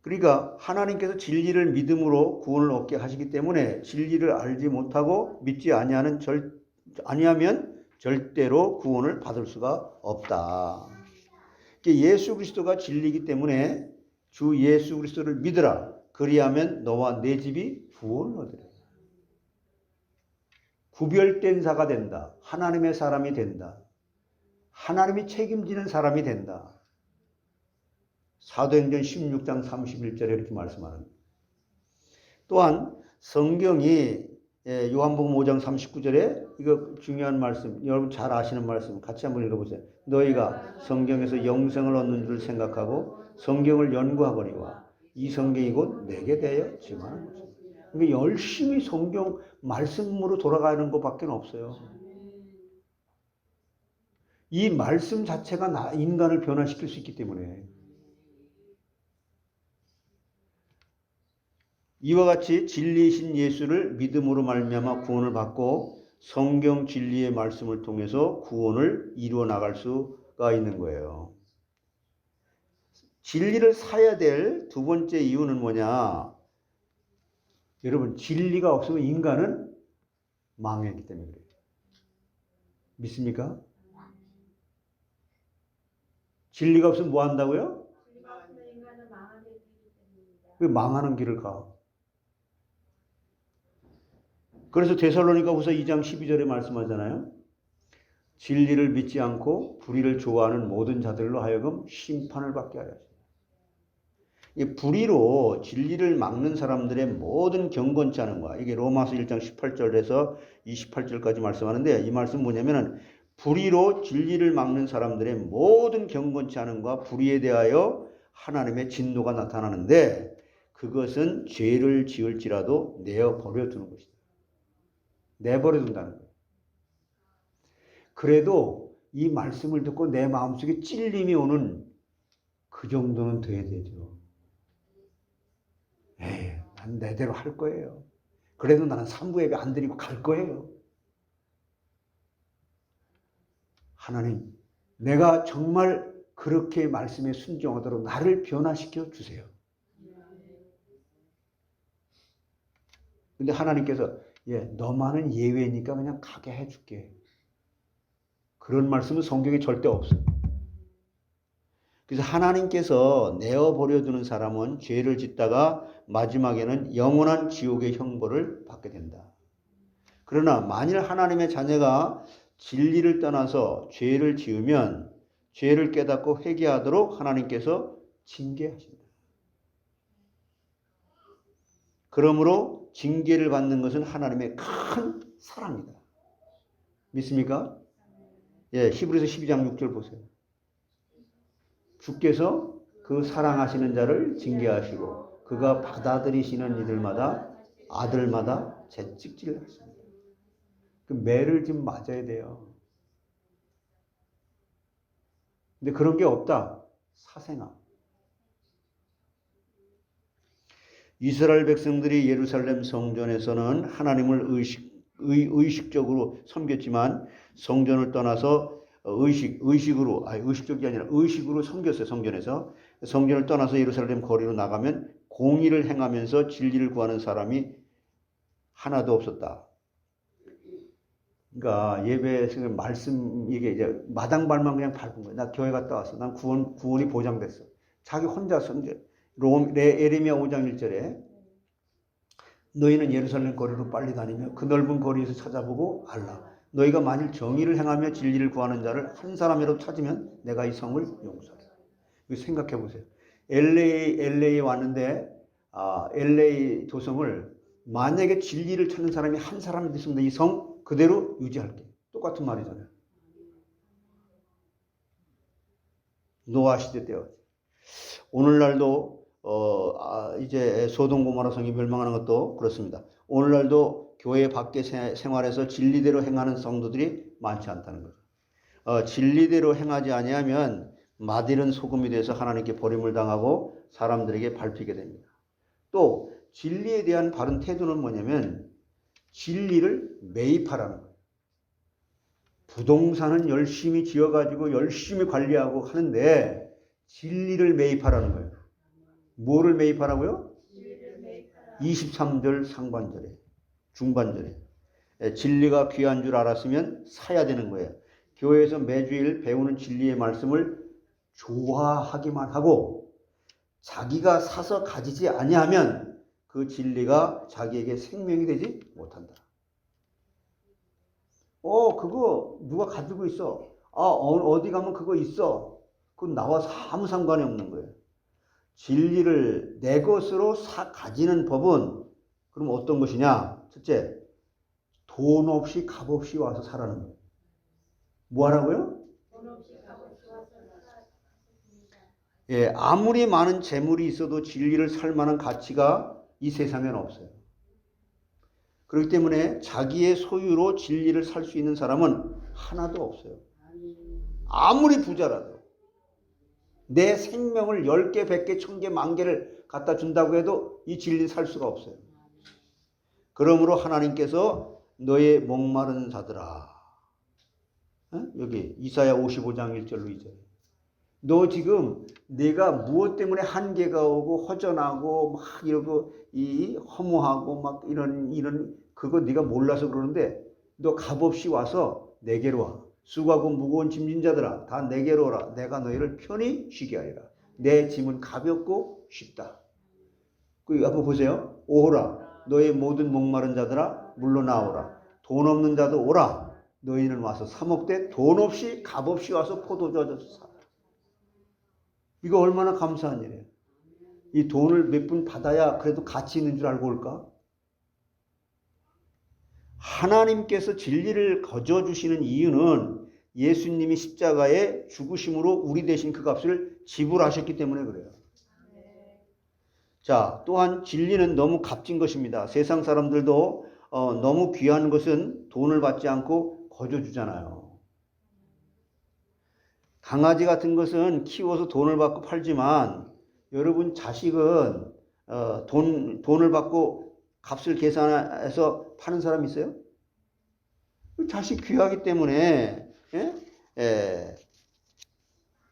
그러니까 하나님께서 진리를 믿음으로 구원을 얻게 하시기 때문에 진리를 알지 못하고 믿지 아니하면 절대로 구원을 받을 수가 없다. 예수 그리스도가 진리이기 때문에 주 예수 그리스도를 믿으라. 그리하면 너와 내 집이 구원을 얻으리라. 구별된 자가 된다. 하나님의 사람이 된다. 하나님이 책임지는 사람이 된다. 사도행전 16장 31절에 이렇게 말씀하는. 또한 성경이 요한복음 5장 39절에 이거 중요한 말씀, 여러분 잘 아시는 말씀 같이 한번 읽어보세요. 너희가 성경에서 영생을 얻는 줄 생각하고 성경을 연구하거니와 이 성경이 곧 내게 되었지만. 그러니까 열심히 성경 말씀으로 돌아가는 것밖에 없어요. 이 말씀 자체가 인간을 변화시킬 수 있기 때문에. 이와 같이 진리이신 예수를 믿음으로 말미암아 구원을 받고 성경 진리의 말씀을 통해서 구원을 이루어 나갈 수가 있는 거예요. 진리를 사야 될 두 번째 이유는 뭐냐? 여러분, 진리가 없으면 인간은 망했기 때문에 그래요. 믿습니까? 진리가 없으면 뭐 한다고요? 왜 망하는 길을 가? 그래서 데살로니가후서 2장 12절에 말씀하잖아요. 진리를 믿지 않고 불의를 좋아하는 모든 자들로 하여금 심판을 받게 하여. 이 불의로 진리를 막는 사람들의 모든 경건치 않은 거야. 이게 로마서 1장 18절에서 28절까지 말씀하는데, 이 말씀 뭐냐면은 불의로 진리를 막는 사람들의 모든 경건치 않음과 불의에 대하여 하나님의 진노가 나타나는데, 그것은 죄를 지을지라도 내어버려 두는 것이다. 내버려 둔다는 거예요. 그래도 이 말씀을 듣고 내 마음속에 찔림이 오는 그 정도는 돼야 되죠. 난 내대로 할 거예요. 그래도 나는 삼부 예배 안 드리고 갈 거예요. 하나님, 내가 정말 그렇게 말씀에 순종하도록 나를 변화시켜 주세요. 근데 하나님께서 너만은 예외니까 그냥 가게 해줄게. 그런 말씀은 성경에 절대 없어요. 그래서 하나님께서 내어버려 두는 사람은 죄를 짓다가 마지막에는 영원한 지옥의 형벌을 받게 된다. 그러나 만일 하나님의 자녀가 진리를 떠나서 죄를 지으면 죄를 깨닫고 회개하도록 하나님께서 징계하신다. 그러므로 징계를 받는 것은 하나님의 큰 사랑이다. 믿습니까? 히브리서 12장 6절 보세요. 주께서 그 사랑하시는 자를 징계하시고 그가 받아들이시는 이들마다 아들마다 채찍질 하십니다. 그 매를 좀 맞아야 돼요. 근데 그런 게 없다. 사생아. 이스라엘 백성들이 예루살렘 성전에서는 하나님을 의식적으로 섬겼지만 성전을 떠나서 의식적이 아니라 의식으로 섬겼어요. 성전에서. 성전을 떠나서 예루살렘 거리로 나가면 공의를 행하면서 진리를 구하는 사람이 하나도 없었다. 그러니까 예배 말씀 이게 이제 마당발만 그냥 밟은 거예요. 나 교회 갔다 왔어. 난 구원이 보장됐어. 자기 혼자서 에레미야 5장 1절에 너희는 예루살렘 거리로 빨리 다니며 그 넓은 거리에서 찾아보고 알라. 너희가 만일 정의를 행하며 진리를 구하는 자를 한 사람이라도 찾으면 내가 이 성을 용서하리라. 이거 생각해 보세요. LA에 왔는데 LA 도성을 만약에 진리를 찾는 사람이 한 사람이 있으면 이 성 그대로 유지할게. 똑같은 말이잖아요. 노아 시대 때요. 오늘날도 이제 소돔 고모라 성이 멸망하는 것도 그렇습니다. 오늘날도 교회 밖에 생활에서 진리대로 행하는 성도들이 많지 않다는 거죠. 진리대로 행하지 아니하면 맛있는 소금이 돼서 하나님께 버림을 당하고 사람들에게 밟히게 됩니다. 또 진리에 대한 바른 태도는 뭐냐면 진리를 매입하라는 거예요. 부동산은 열심히 지어가지고 열심히 관리하고 하는데 진리를 매입하라는 거예요. 뭐를 매입하라고요? 23절 상반절에 중반절에 진리가 귀한 줄 알았으면 사야 되는 거예요. 교회에서 매주일 배우는 진리의 말씀을 좋아하기만 하고 자기가 사서 가지지 아니하면 그 진리가 자기에게 생명이 되지 못한다. 그거 누가 가지고 있어. 어디 가면 그거 있어. 그건 나와 아무 상관이 없는 거예요. 진리를 내 것으로 가지는 법은 그럼 어떤 것이냐? 첫째, 돈 없이 값 없이 와서 살아는 거예요. 뭐 하라고요? 돈 없이 값 없이 와서 살아라. 예, 아무리 많은 재물이 있어도 진리를 살 만한 가치가 이 세상에는 없어요. 그렇기 때문에 자기의 소유로 진리를 살 수 있는 사람은 하나도 없어요. 아무리 부자라도. 내 생명을 10개, 100개, 1000개, 10,000개를 갖다 준다고 해도 이 진리를 살 수가 없어요. 그러므로 하나님께서 너의 목마른 자들아, 여기 이사야 55장 1절로 2절. 너 지금 내가 무엇 때문에 한계가 오고 허전하고 막 이러고 이 허무하고 막 이런 그거 네가 몰라서 그러는데 너 값없이 와서 내게로 와. 수고하고 무거운 짐진 자들아 다 내게로 오라. 내가 너희를 편히 쉬게 하리라. 내 짐은 가볍고 쉽다. 그 한번 보세요. 오라 너의 모든 목마른 자들아 물러나오라. 돈 없는 자도 오라. 너희는 와서 사 먹되 돈 없이 값없이 와서 포도주 얻어서 사. 이거 얼마나 감사한 일이에요. 이 돈을 몇 푼 받아야 그래도 가치 있는 줄 알고 올까? 하나님께서 진리를 거저주시는 이유는 예수님이 십자가에 죽으심으로 우리 대신 그 값을 지불하셨기 때문에 그래요. 자, 또한 진리는 너무 값진 것입니다. 세상 사람들도 너무 귀한 것은 돈을 받지 않고 거저주잖아요. 강아지 같은 것은 키워서 돈을 받고 팔지만 여러분 자식은 돈을 받고 값을 계산해서 파는 사람 있어요? 자식 귀하기 때문에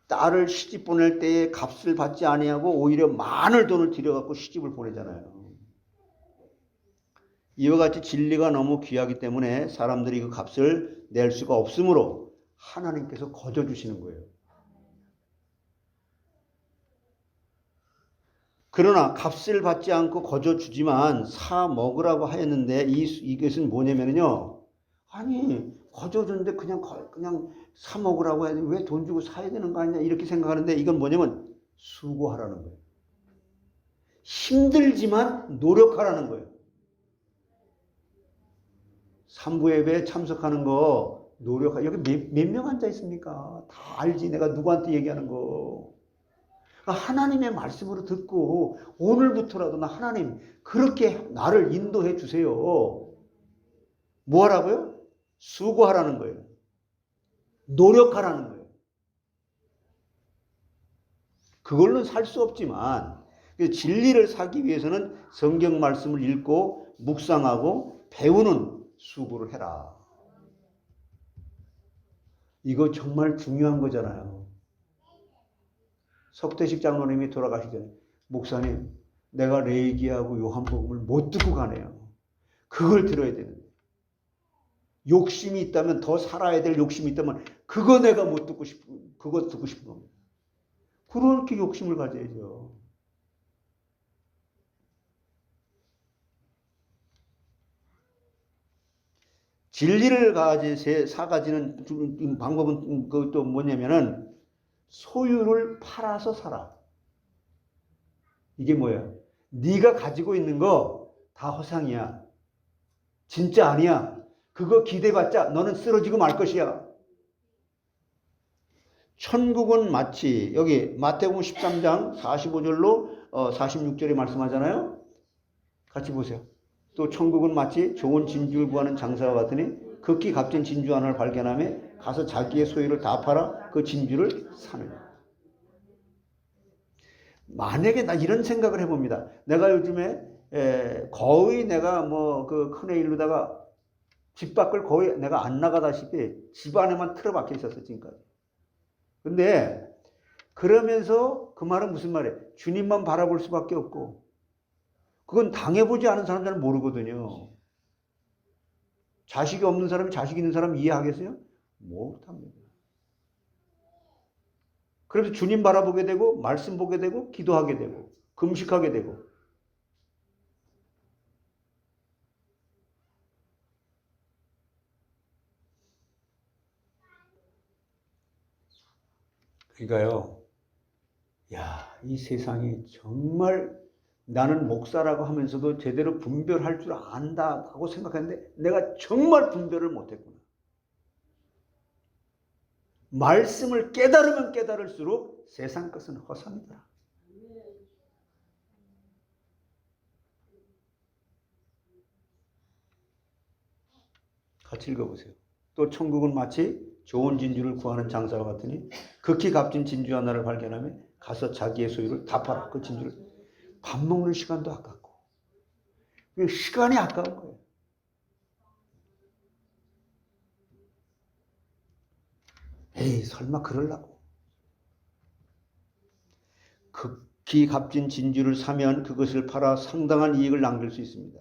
딸을 시집 보낼 때에 값을 받지 아니하고 오히려 많은 돈을 들여갖고 시집을 보내잖아요. 이와 같이 진리가 너무 귀하기 때문에 사람들이 그 값을 낼 수가 없으므로 하나님께서 거저주시는 거예요. 그러나 값을 받지 않고 거저주지만 사 먹으라고 하였는데 이것은 뭐냐면요. 아니 거저주는데 그냥 사 먹으라고 해야 돼. 왜 돈 주고 사야 되는 거 아니냐 이렇게 생각하는데 이건 뭐냐면 수고하라는 거예요. 힘들지만 노력하라는 거예요. 삼부 예배에 참석하는 거 여기 몇 명 앉아 있습니까? 다 알지. 내가 누구한테 얘기하는 거. 하나님의 말씀으로 듣고 오늘부터라도 나 하나님 그렇게 나를 인도해 주세요. 뭐 하라고요? 수고하라는 거예요. 노력하라는 거예요. 그걸로는 살 수 없지만 진리를 사기 위해서는 성경 말씀을 읽고 묵상하고 배우는 수고를 해라. 이거 정말 중요한 거잖아요. 석대식 장로님이 돌아가시기 전에 목사님 내가 레이기하고 요한복음을 못 듣고 가네요. 그걸 들어야 되는데 욕심이 있다면 더 살아야 될 욕심이 있다면 그거 내가 못 듣고 그거 듣고 싶은 겁니다. 그렇게 욕심을 가져야죠. 진리를 사가지는 방법은 그것도 뭐냐면은 소유를 팔아서 살아. 이게 뭐예요? 네가 가지고 있는 거 다 허상이야. 진짜 아니야. 그거 기대봤자 너는 쓰러지고 말 것이야. 천국은 마치 여기 마태복음 13장 45절로 46절에 말씀하잖아요. 같이 보세요. 또 천국은 마치 좋은 진주를 구하는 장사와 같으니 극히 값진 진주 하나를 발견하며 가서 자기의 소유를 다 팔아 그 진주를 사느냐. 만약에 나 이런 생각을 해봅니다. 내가 요즘에 거의 내가 뭐 그 큰 애 일루다가 집 밖을 거의 내가 안 나가다시피 집 안에만 틀어박혀 있었어요 지금까지. 근데 그러면서 그 말은 무슨 말이에요? 주님만 바라볼 수밖에 없고 그건 당해보지 않은 사람들은 모르거든요. 자식이 없는 사람이 자식 있는 사람 이해하겠어요? 못합니다. 그래서 주님 바라보게 되고 말씀 보게 되고 기도하게 되고 금식하게 되고 그러니까요. 야, 이 세상이 정말 나는 목사라고 하면서도 제대로 분별할 줄 안다고 생각했는데 내가 정말 분별을 못했구나. 말씀을 깨달으면 깨달을수록 세상 것은 허상이다. 같이 읽어보세요. 또 천국은 마치 좋은 진주를 구하는 장사와 같으니 극히 값진 진주 하나를 발견하면 가서 자기의 소유를 다 팔아 그 진주를. 밥 먹는 시간도 아깝고 시간이 아까운 거예요. 에이 설마 그러려고. 극히 값진 진주를 사면 그것을 팔아 상당한 이익을 남길 수 있습니다.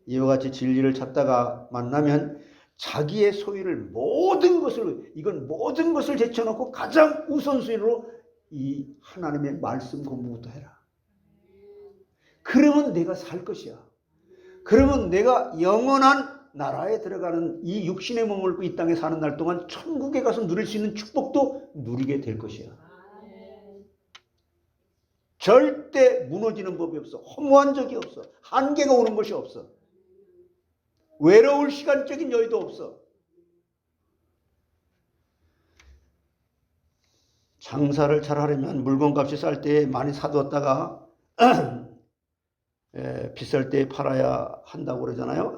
이와 같이 진리를 찾다가 만나면 자기의 소유를 모든 것을 제쳐놓고 가장 우선순위로 이 하나님의 말씀 공부부터 해라. 그러면 내가 살 것이야. 그러면 내가 영원한 나라에 들어가는 이 육신의 몸을 입고 이 땅에 사는 날 동안 천국에 가서 누릴 수 있는 축복도 누리게 될 것이야. 절대 무너지는 법이 없어. 허무한 적이 없어. 한계가 오는 것이 없어. 외로울 시간적인 여유도 없어. 장사를 잘하려면 물건값이 쌀 때 많이 사두었다가 비쌀 때 팔아야 한다고 그러잖아요.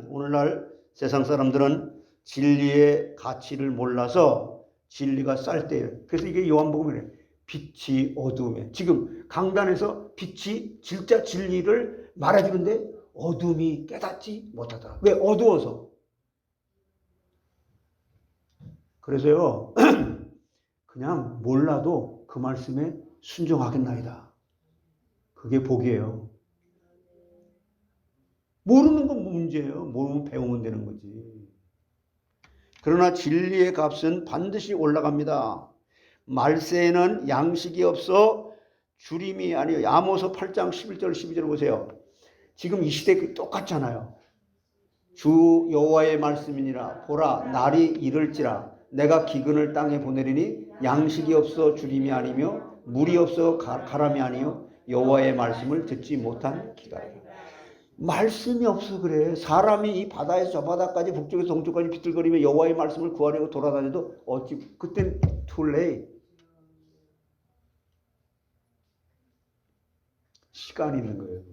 오늘날 세상 사람들은 진리의 가치를 몰라서 진리가 쌀 때예요. 그래서 이게 요한복음이래요. 빛이 어두움에. 지금 강단에서 빛이 진짜 진리를 말해주는데 어둠이 깨닫지 못하더라. 왜? 어두워서. 그래서요 그냥 몰라도 그 말씀에 순종하겠나이다. 그게 복이에요. 모르는 건 문제예요. 모르면 배우면 되는 거지. 그러나 진리의 값은 반드시 올라갑니다. 말세에는 양식이 없어 주림이 아니요. 아모스 8장 11절 12절 보세요. 지금 이 시대 똑같잖아요. 주 여호와의 말씀이니라. 보라 날이 이를지라. 내가 기근을 땅에 보내리니 양식이 없어 주림이 아니며 물이 없어 가람이 아니요 여호와의 말씀을 듣지 못한 기갈이라. 말씀이 없어 그래. 사람이 이 바다에서 저 바다까지 북쪽에서 동쪽까지 비틀거리며 여호와의 말씀을 구하려고 돌아다녀도 어찌 그땐 too late. 시간이 있는 거예요.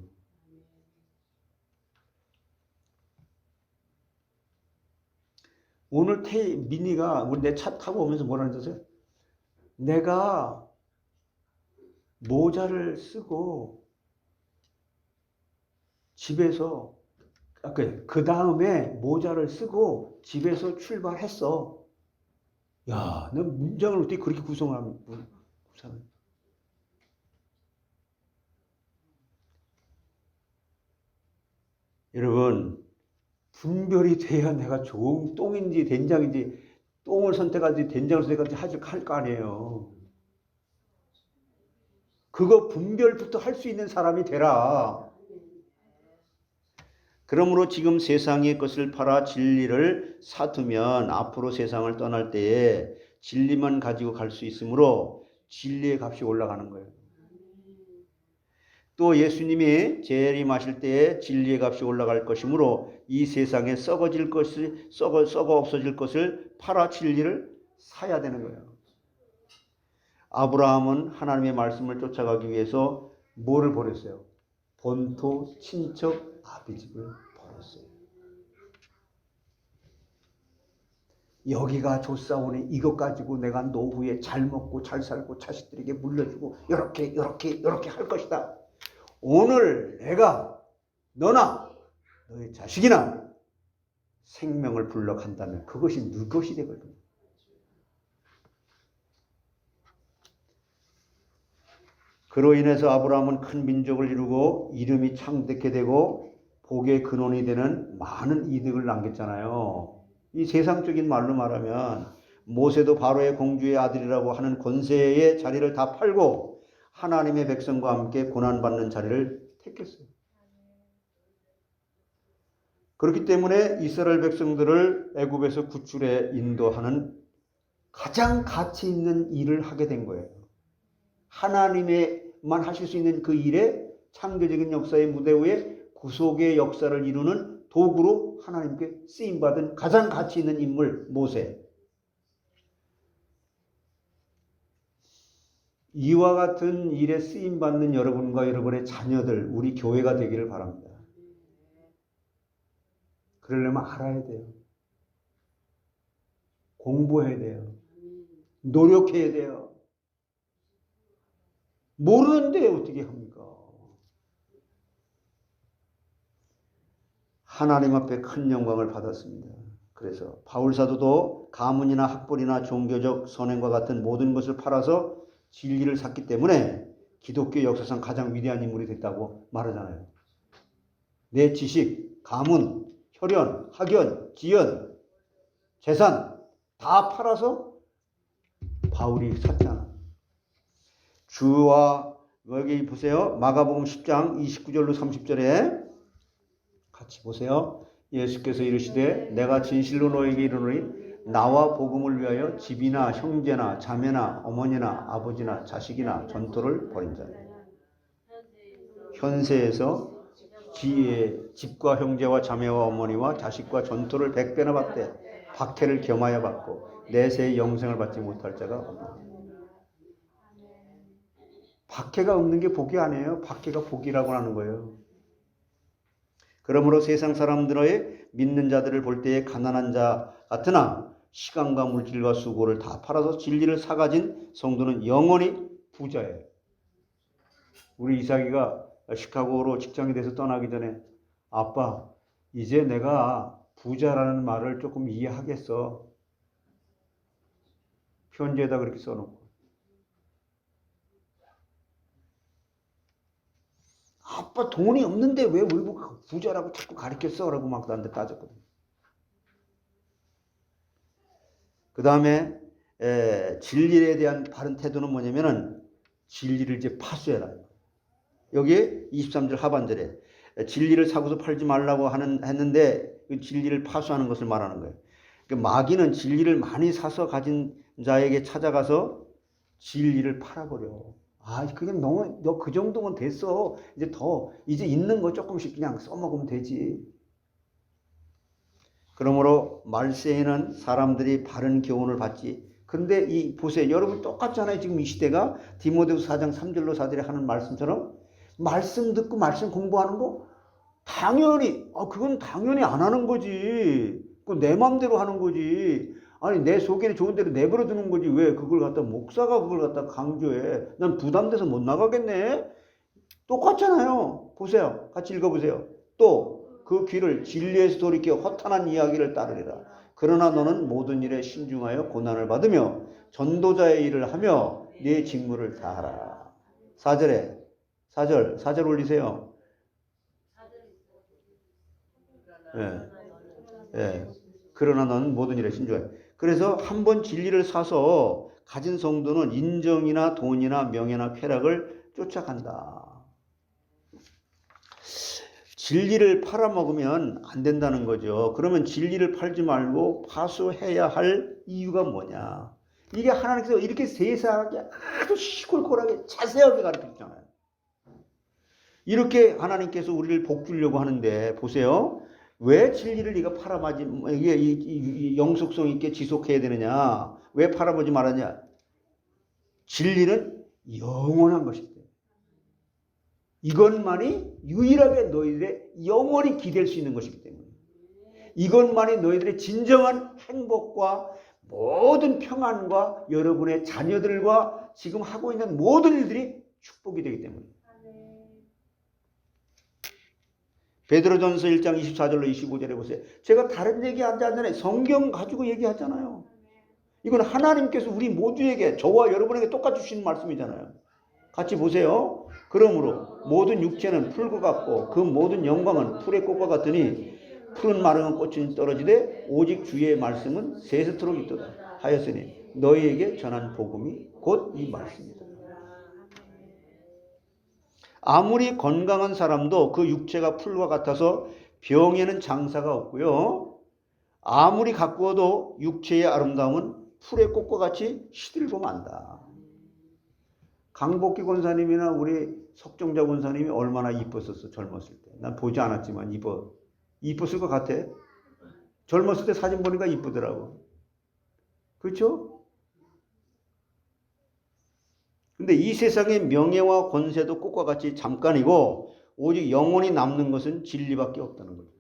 오늘 민희가 우리 내 차 타고 오면서 뭐라는 줄 아세요? 내가 모자를 쓰고 집에서 그 다음에 모자를 쓰고 집에서 출발했어. 야, 너 문장을 어떻게 그렇게 구성하면 여러분 분별이 돼야 내가 좋은 똥인지 된장인지 똥을 선택하지 된장을 선택하지 할 거 아니에요. 그거 분별부터 할 수 있는 사람이 되라. 그러므로 지금 세상의 것을 팔아 진리를 사두면 앞으로 세상을 떠날 때에 진리만 가지고 갈 수 있으므로 진리의 값이 올라가는 거예요. 또 예수님이 재림하실 때에 진리의 값이 올라갈 것이므로 이 세상에 썩어 없어질 것을 팔아 진리를 사야 되는 거예요. 아브라함은 하나님의 말씀을 쫓아가기 위해서 뭐를 버렸어요? 본토, 친척, 아비집을 버렸어요. 여기가 좋사오니 이것 가지고 내가 노후에 잘 먹고 잘 살고 자식들에게 물려주고 이렇게 할 것이다. 오늘 내가 너나 너의 자식이나 생명을 불러간다면 그것이 네 것이 되거든. 그로 인해서 아브라함은 큰 민족을 이루고 이름이 창대케 되고 복의 근원이 되는 많은 이득을 남겼잖아요. 이 세상적인 말로 말하면 모세도 바로의 공주의 아들이라고 하는 권세의 자리를 다 팔고 하나님의 백성과 함께 고난받는 자리를 택했어요. 그렇기 때문에 이스라엘 백성들을 애굽에서 구출해 인도하는 가장 가치 있는 일을 하게 된 거예요. 하나님만 하실 수 있는 그 일에 창조적인 역사의 무대 위에 구속의 역사를 이루는 도구로 하나님께 쓰임받은 가장 가치 있는 인물 모세. 이와 같은 일에 쓰임받는 여러분과 여러분의 자녀들, 우리 교회가 되기를 바랍니다. 그러려면 알아야 돼요. 공부해야 돼요. 노력해야 돼요. 모르는데 어떻게 합니까? 하나님 앞에 큰 영광을 받았습니다. 그래서 바울 사도도 가문이나 학벌이나 종교적 선행과 같은 모든 것을 팔아서 진리를 샀기 때문에 기독교 역사상 가장 위대한 인물이 됐다고 말하잖아요. 내 지식, 가문, 혈연, 학연, 지연, 재산 다 팔아서 바울이 샀잖아. 주와 여기 보세요. 마가복음 10장 29절로 30절에 같이 보세요. 예수께서 이르시되 내가 진실로 너에게 이르노니 나와 복음을 위하여 집이나 형제나 자매나 어머니나 아버지나 자식이나 전토를 벌인 자니 현세에서 집과 형제와 자매와 어머니와 자식과 전토를 100배나 받되 박해를 겸하여 받고 내세의 영생을 받지 못할 자가 없다. 박해가 없는 게 복이 아니에요. 박해가 복이라고 하는 거예요. 그러므로 세상 사람들의 믿는 자들을 볼 때에 가난한 자 같으나 시간과 물질과 수고를 다 팔아서 진리를 사가진 성도는 영원히 부자예요. 우리 이삭이가 시카고로 직장이 돼서 떠나기 전에 아빠, 이제 내가 부자라는 말을 조금 이해하겠어. 편지에다 그렇게 써놓고. 아빠 돈이 없는데 왜 우리 부자라고 자꾸 가르쳤어? 라고 막 나한테 따졌거든. 그 다음에 진리에 대한 바른 태도는 뭐냐면은 진리를 이제 파수해라. 여기에 23절 하반절에 진리를 사고서 팔지 말라고 했는데 그 진리를 파수하는 것을 말하는 거예요. 그러니까 마귀는 진리를 많이 사서 가진 자에게 찾아가서 진리를 팔아버려. 아, 그냥 너 그 정도면 됐어. 이제 있는 거 조금씩 그냥 써먹으면 되지. 그러므로 말세에는 사람들이 바른 교훈을 받지. 근데 보세요. 여러분 똑같잖아요. 지금 이 시대가 디모데후서 4장 3절로 4절에 하는 말씀처럼 말씀 듣고 말씀 공부하는 거 당연히 그건 당연히 안 하는 거지. 그건 내 마음대로 하는 거지. 아니 내 속에 좋은 대로 내버려 두는 거지. 왜 그걸 갖다 목사가 그걸 갖다 강조해. 난 부담돼서 못 나가겠네. 똑같잖아요. 보세요. 같이 읽어보세요. 또 그 귀를 진리에서 돌이켜 허탄한 이야기를 따르리라. 그러나 너는 모든 일에 신중하여 고난을 받으며 전도자의 일을 하며 네 직무를 다하라. 4절 올리세요. 예. 그러나 너는 모든 일에 신중하여. 그래서 한번 진리를 사서 가진 성도는 인정이나 돈이나 명예나 쾌락을 쫓아간다. 진리를 팔아먹으면 안 된다는 거죠. 그러면 진리를 팔지 말고 파수해야 할 이유가 뭐냐. 이게 하나님께서 이렇게 세세하게 아주 시골골하게 자세하게 가르쳐주잖아요. 이렇게 하나님께서 우리를 복 주려고 하는데 보세요. 왜 진리를 네가 팔아먹지, 이게 영속성 있게 지속해야 되느냐. 왜 팔아먹지 말았냐. 진리는 영원한 것이다. 이것만이 유일하게 너희들의 영원히 기댈 수 있는 것이기 때문에 이것만이 너희들의 진정한 행복과 모든 평안과 여러분의 자녀들과 지금 하고 있는 모든 일들이 축복이 되기 때문에 베드로전서 1장 24절로 25절에 보세요. 제가 다른 얘기하지 않잖아요. 성경 가지고 얘기하잖아요. 이건 하나님께서 우리 모두에게 저와 여러분에게 똑같이 주시는 말씀이잖아요. 같이 보세요. 그러므로 모든 육체는 풀과 같고 그 모든 영광은 풀의 꽃과 같으니 푸른 마른 꽃은 떨어지되 오직 주의 말씀은 세세토록 있도다 하였으니 너희에게 전한 복음이 곧 이 말씀이다. 아무리 건강한 사람도 그 육체가 풀과 같아서 병에는 장사가 없고요. 아무리 가꾸어도 육체의 아름다움은 풀의 꽃과 같이 시들고 만다. 강복기 권사님이나 우리 석정자 권사님이 얼마나 이뻤었어. 젊었을 때. 난 보지 않았지만 이뻤을 것 같아. 젊었을 때 사진 보니까 이쁘더라고. 그렇죠? 근데 이 세상의 명예와 권세도 꽃과 같이 잠깐이고 오직 영원히 남는 것은 진리밖에 없다는 거예요.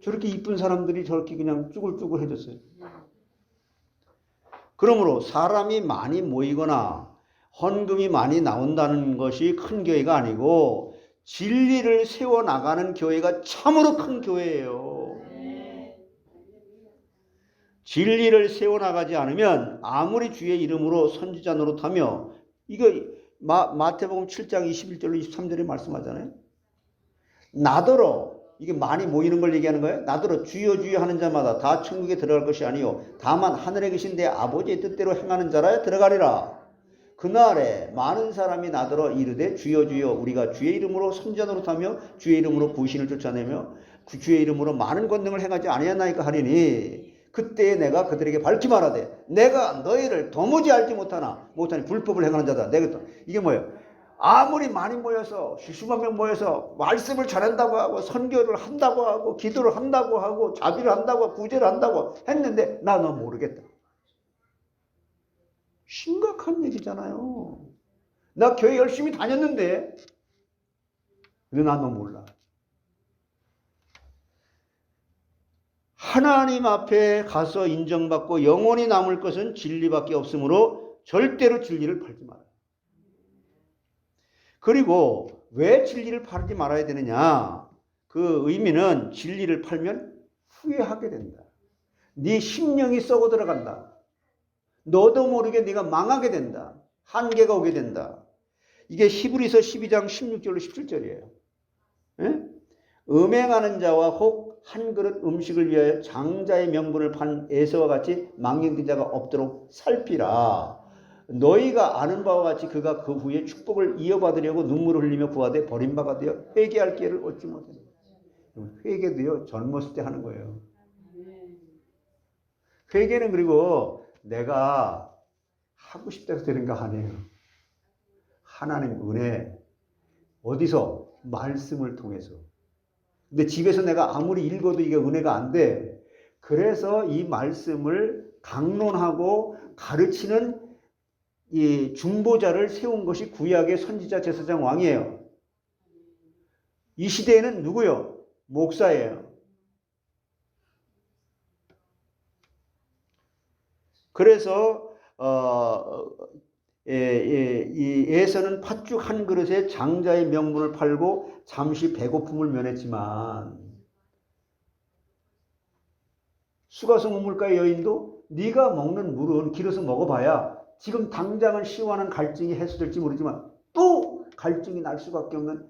저렇게 이쁜 사람들이 저렇게 그냥 쭈글쭈글 해졌어요. 그러므로 사람이 많이 모이거나 헌금이 많이 나온다는 것이 큰 교회가 아니고 진리를 세워나가는 교회가 참으로 큰 교회예요. 진리를 세워나가지 않으면 아무리 주의 이름으로 선지자 노릇하며, 이거 마태복음 7장 21절로 23절에 말씀하잖아요. 나더러, 이게 많이 모이는 걸 얘기하는 거예요. 나더러 주여 주여 하는 자마다 다 천국에 들어갈 것이 아니요 다만 하늘에 계신 내 아버지의 뜻대로 행하는 자라야 들어가리라. 그날에 많은 사람이 나더러 이르되 주여 주여 우리가 주의 이름으로 선지자 노릇하며 주의 이름으로 부신을 쫓아내며 주의 이름으로 많은 권능을 행하지 아니하나이까 하리니, 그때에 내가 그들에게 밝히 말하되 내가 너희를 도무지 알지 못하니 불법을 행하는 자다. 내가 이게 뭐예요? 아무리 많이 모여서 수십만 명 모여서 말씀을 전한다고 하고 선교를 한다고 하고 기도를 한다고 하고 자비를 한다고 하고 구제를 한다고 했는데 나 너 모르겠다. 심각한 일이잖아요. 나 교회 열심히 다녔는데 근데 나 너 몰라. 하나님 앞에 가서 인정받고 영원히 남을 것은 진리밖에 없으므로 절대로 진리를 팔지 마라. 그리고 왜 진리를 팔지 말아야 되느냐? 그 의미는 진리를 팔면 후회하게 된다. 네 심령이 썩어 들어간다. 너도 모르게 네가 망하게 된다. 한계가 오게 된다. 이게 히브리서 12장 16절로 17절이에요. 예? 음행하는 자와 혹 한 그릇 음식을 위하여 장자의 명분을 판 에서와 같이 망령된 자가 없도록 살피라. 너희가 아는 바와 같이 그가 그 후에 축복을 이어받으려고 눈물을 흘리며 구하되 버림받아 되어 회개할 기회를 얻지 못한다. 회개도요 젊었을 때 하는 거예요. 회개는 그리고 내가 하고 싶다고 되는 거 아니에요. 하나님 은혜, 어디서? 말씀을 통해서. 근데 집에서 내가 아무리 읽어도 이게 은혜가 안 돼. 그래서 이 말씀을 강론하고 가르치는 이 중보자를 세운 것이 구약의 선지자 제사장 왕이에요. 이 시대에는 누구요? 목사예요. 그래서 이 에서는 팥죽 한 그릇에 장자의 명분을 팔고 잠시 배고픔을 면했지만, 수가성 우물가의 여인도 네가 먹는 물은 길어서 먹어봐야 지금 당장은 시원한 갈증이 해소될지 모르지만 또 갈증이 날 수밖에 없는,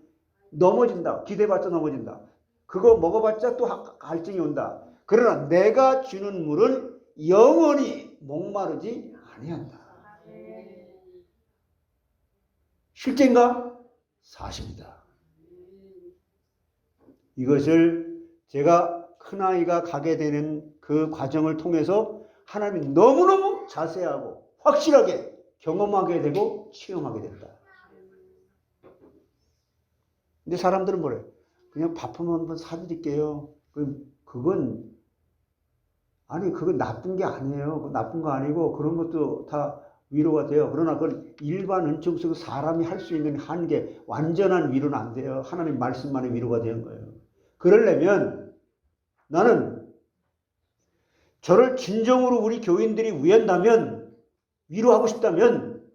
넘어진다. 기대봤자 넘어진다. 그거 먹어봤자 또 갈증이 온다. 그러나 내가 주는 물은 영원히 목마르지 아니한다. 실제인가? 사실이다. 이것을 제가 큰아이가 가게 되는 그 과정을 통해서 하나님이 너무너무 자세하고 확실하게 경험하게 되고 체험하게 됐다. 근데 사람들은 뭐래요? 그냥 밥 한번 사드릴게요. 그건 나쁜 게 아니에요. 나쁜 거 아니고 그런 것도 다 위로가 돼요. 그러나 그건 일반 은총 속에서 사람이 할 수 있는 한계, 완전한 위로는 안 돼요. 하나님 말씀만의 위로가 되는 거예요. 그러려면 나는 저를 진정으로 우리 교인들이 위한다면, 위로하고 싶다면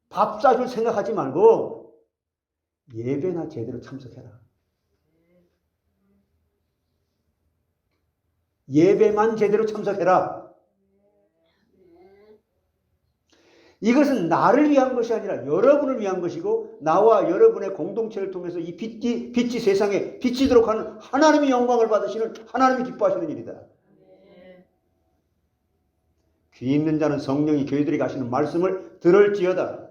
밥 사줄 생각하지 말고 예배나 제대로 참석해라. 예배만 제대로 참석해라. 이것은 나를 위한 것이 아니라 여러분을 위한 것이고, 나와 여러분의 공동체를 통해서 이 빛이 세상에 비치도록 하는 하나님의 영광을 받으시는, 하나님이 기뻐하시는 일이다. 귀 있는 자는 성령이 교회들이 가시는 말씀을 들을지어다.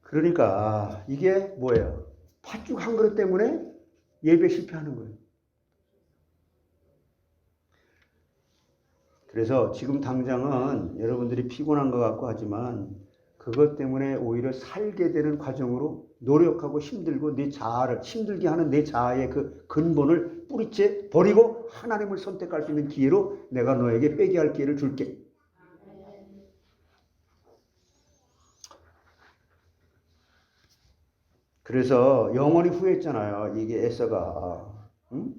그러니까 이게 뭐예요? 팥죽 한 그릇 때문에 예배 실패하는 거예요. 그래서 지금 당장은 여러분들이 피곤한 것 같고 하지만 그것 때문에 오히려 살게 되는 과정으로 노력하고 힘들고 내 자아를 힘들게 하는 내 자아의 그 근본을 뿌리째 버리고 하나님을 선택할 수 있는 기회로 내가 너에게 빼게 할 기회를 줄게. 그래서 영원히 후회했잖아요. 이게 에서가. 응?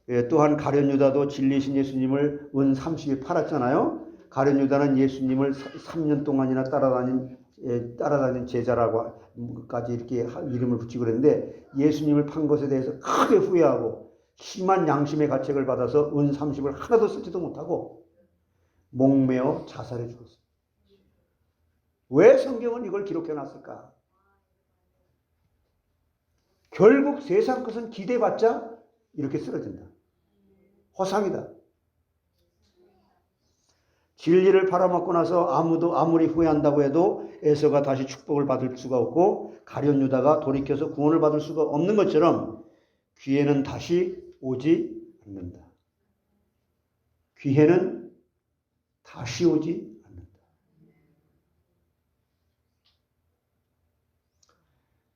예, 또한 가룟 유다도 진리신 예수님을 은 30에 팔았잖아요. 가룟 유다는 예수님을 3년 동안이나 따라다닌 제자라고까지 이렇게 이름을 붙이고 그랬는데 예수님을 판 것에 대해서 크게 후회하고 심한 양심의 가책을 받아서 은 30을 하나도 쓰지도 못하고 목매어 자살해 죽었어요. 왜 성경은 이걸 기록해 놨을까? 결국 세상 것은 기대받자 이렇게 쓰러진다. 허상이다. 진리를 팔아먹고 나서 아무리 후회한다고 해도 에서가 다시 축복을 받을 수가 없고 가룟 유다가 돌이켜서 구원을 받을 수가 없는 것처럼 기회는 다시 오지 않는다. 기회는 다시 오지 않는다.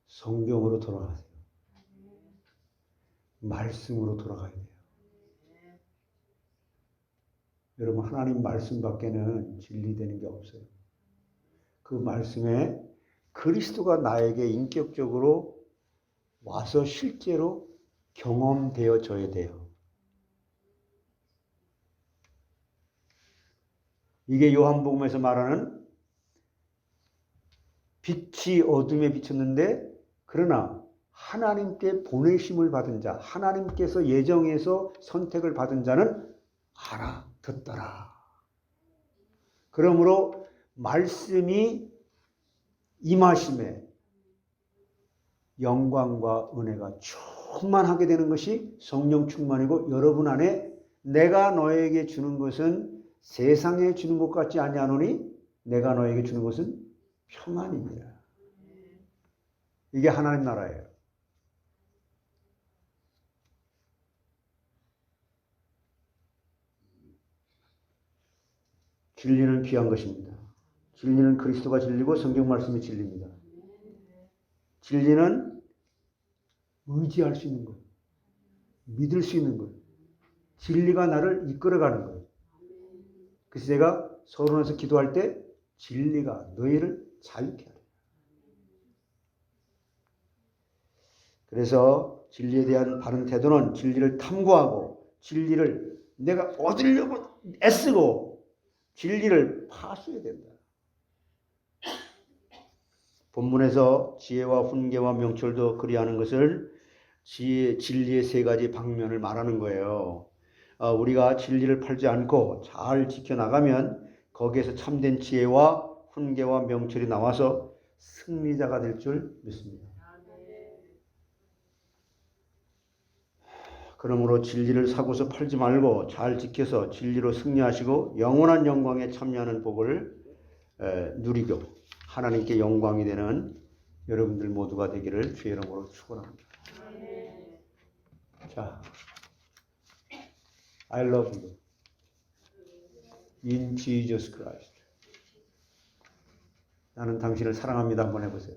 성경으로 돌아가세요. 말씀으로 돌아가야 돼요. 여러분, 하나님 말씀 밖에는 진리되는 게 없어요. 그 말씀에 그리스도가 나에게 인격적으로 와서 실제로 경험되어져야 돼요. 이게 요한복음에서 말하는 빛이 어둠에 비쳤는데 그러나 하나님께 보내심을 받은 자, 하나님께서 예정해서 선택을 받은 자는 알아듣더라. 그러므로 말씀이 임하심에 영광과 은혜가 충만하게 되는 것이 성령 충만이고 여러분 안에 내가 너에게 주는 것은 세상에 주는 것 같지 아니하노니 내가 너에게 주는 것은 평안입니다. 이게 하나님 나라예요. 진리는 귀한 것입니다. 진리는 그리스도가 진리고 성경 말씀이 진리입니다. 진리는 의지할 수 있는 것, 믿을 수 있는 것, 진리가 나를 이끌어가는 것. 그래서 제가 서론에서 기도할 때 진리가 너희를 자유케 하라. 그래서 진리에 대한 바른 태도는 진리를 탐구하고 진리를 내가 얻으려고 애쓰고 진리를 파수해야 된다. 본문에서 지혜와 훈계와 명철도 그리하는 것을 진리의 세 가지 방면을 말하는 거예요. 우리가 진리를 팔지 않고 잘 지켜나가면 거기에서 참된 지혜와 훈계와 명철이 나와서 승리자가 될 줄 믿습니다. 그러므로 진리를 사고서 팔지 말고 잘 지켜서 진리로 승리하시고 영원한 영광에 참여하는 복을 누리고 하나님께 영광이 되는 여러분들 모두가 되기를 주의 이름으로 축원합니다. 자, I love you in Jesus Christ. 나는 당신을 사랑합니다. 한번 해보세요.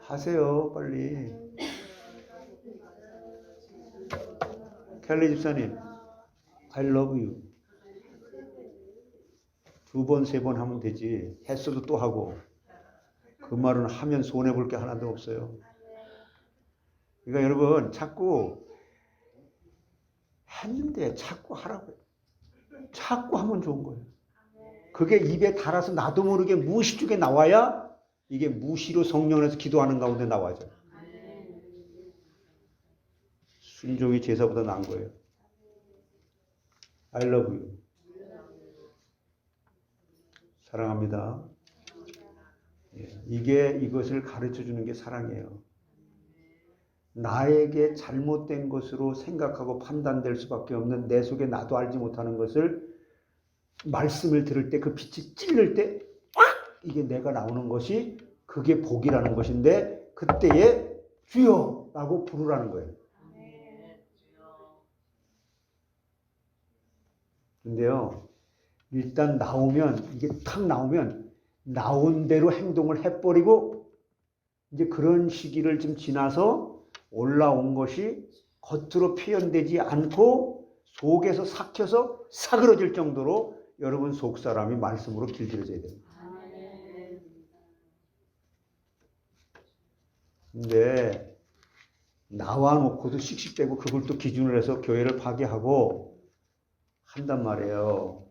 하세요, 빨리. 켈리 집사님, I love you. 2번, 3번 하면 되지. 했어도 또 하고. 그 말은 하면 손해볼 게 하나도 없어요. 그러니까 여러분, 자꾸 했는데 자꾸 하라고요. 자꾸 하면 좋은 거예요. 그게 입에 달아서 나도 모르게 무의식중에 나와야 이게 무시로 성령에서 기도하는 가운데 나와죠. 순종이 제사보다 나은 거예요. I love you. 사랑합니다. 이게 이것을 가르쳐 주는 게 사랑이에요. 나에게 잘못된 것으로 생각하고 판단될 수밖에 없는 내 속에 나도 알지 못하는 것을 말씀을 들을 때 그 빛이 찔릴 때 꽉! 이게 내가 나오는 것이 그게 복이라는 것인데 그때에 주여! 라고 부르라는 거예요. 근데요, 일단 나오면, 이게 탁 나오면, 나온 대로 행동을 해버리고, 이제 그런 시기를 좀 지나서 올라온 것이 겉으로 표현되지 않고, 속에서 삭혀서 사그러질 정도로 여러분 속 사람이 말씀으로 길들여져야 됩니다. 근데 나와 놓고도 씩씩대고 그걸 또 기준으로 해서 교회를 파괴하고 한단 말이에요.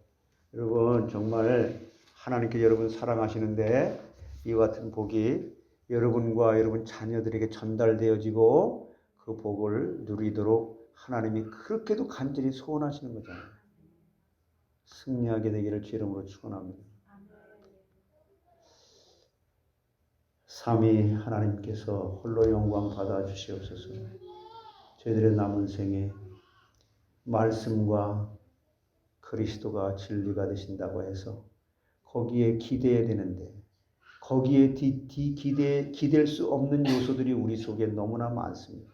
여러분 정말 하나님께 여러분 사랑하시는데 이와 같은 복이 여러분과 여러분 자녀들에게 전달되어지고 그 복을 누리도록 하나님이 그렇게도 간절히 소원하시는 거잖아요. 승리하게 되기를 주 이름으로 축원합니다. 삼위 하나님께서 홀로 영광 받아 주시옵소서. 저희들의 남은 생에 말씀과 그리스도가 진리가 되신다고 해서 거기에 기대해야 되는데 거기에 기댈 수 없는 요소들이 우리 속에 너무나 많습니다.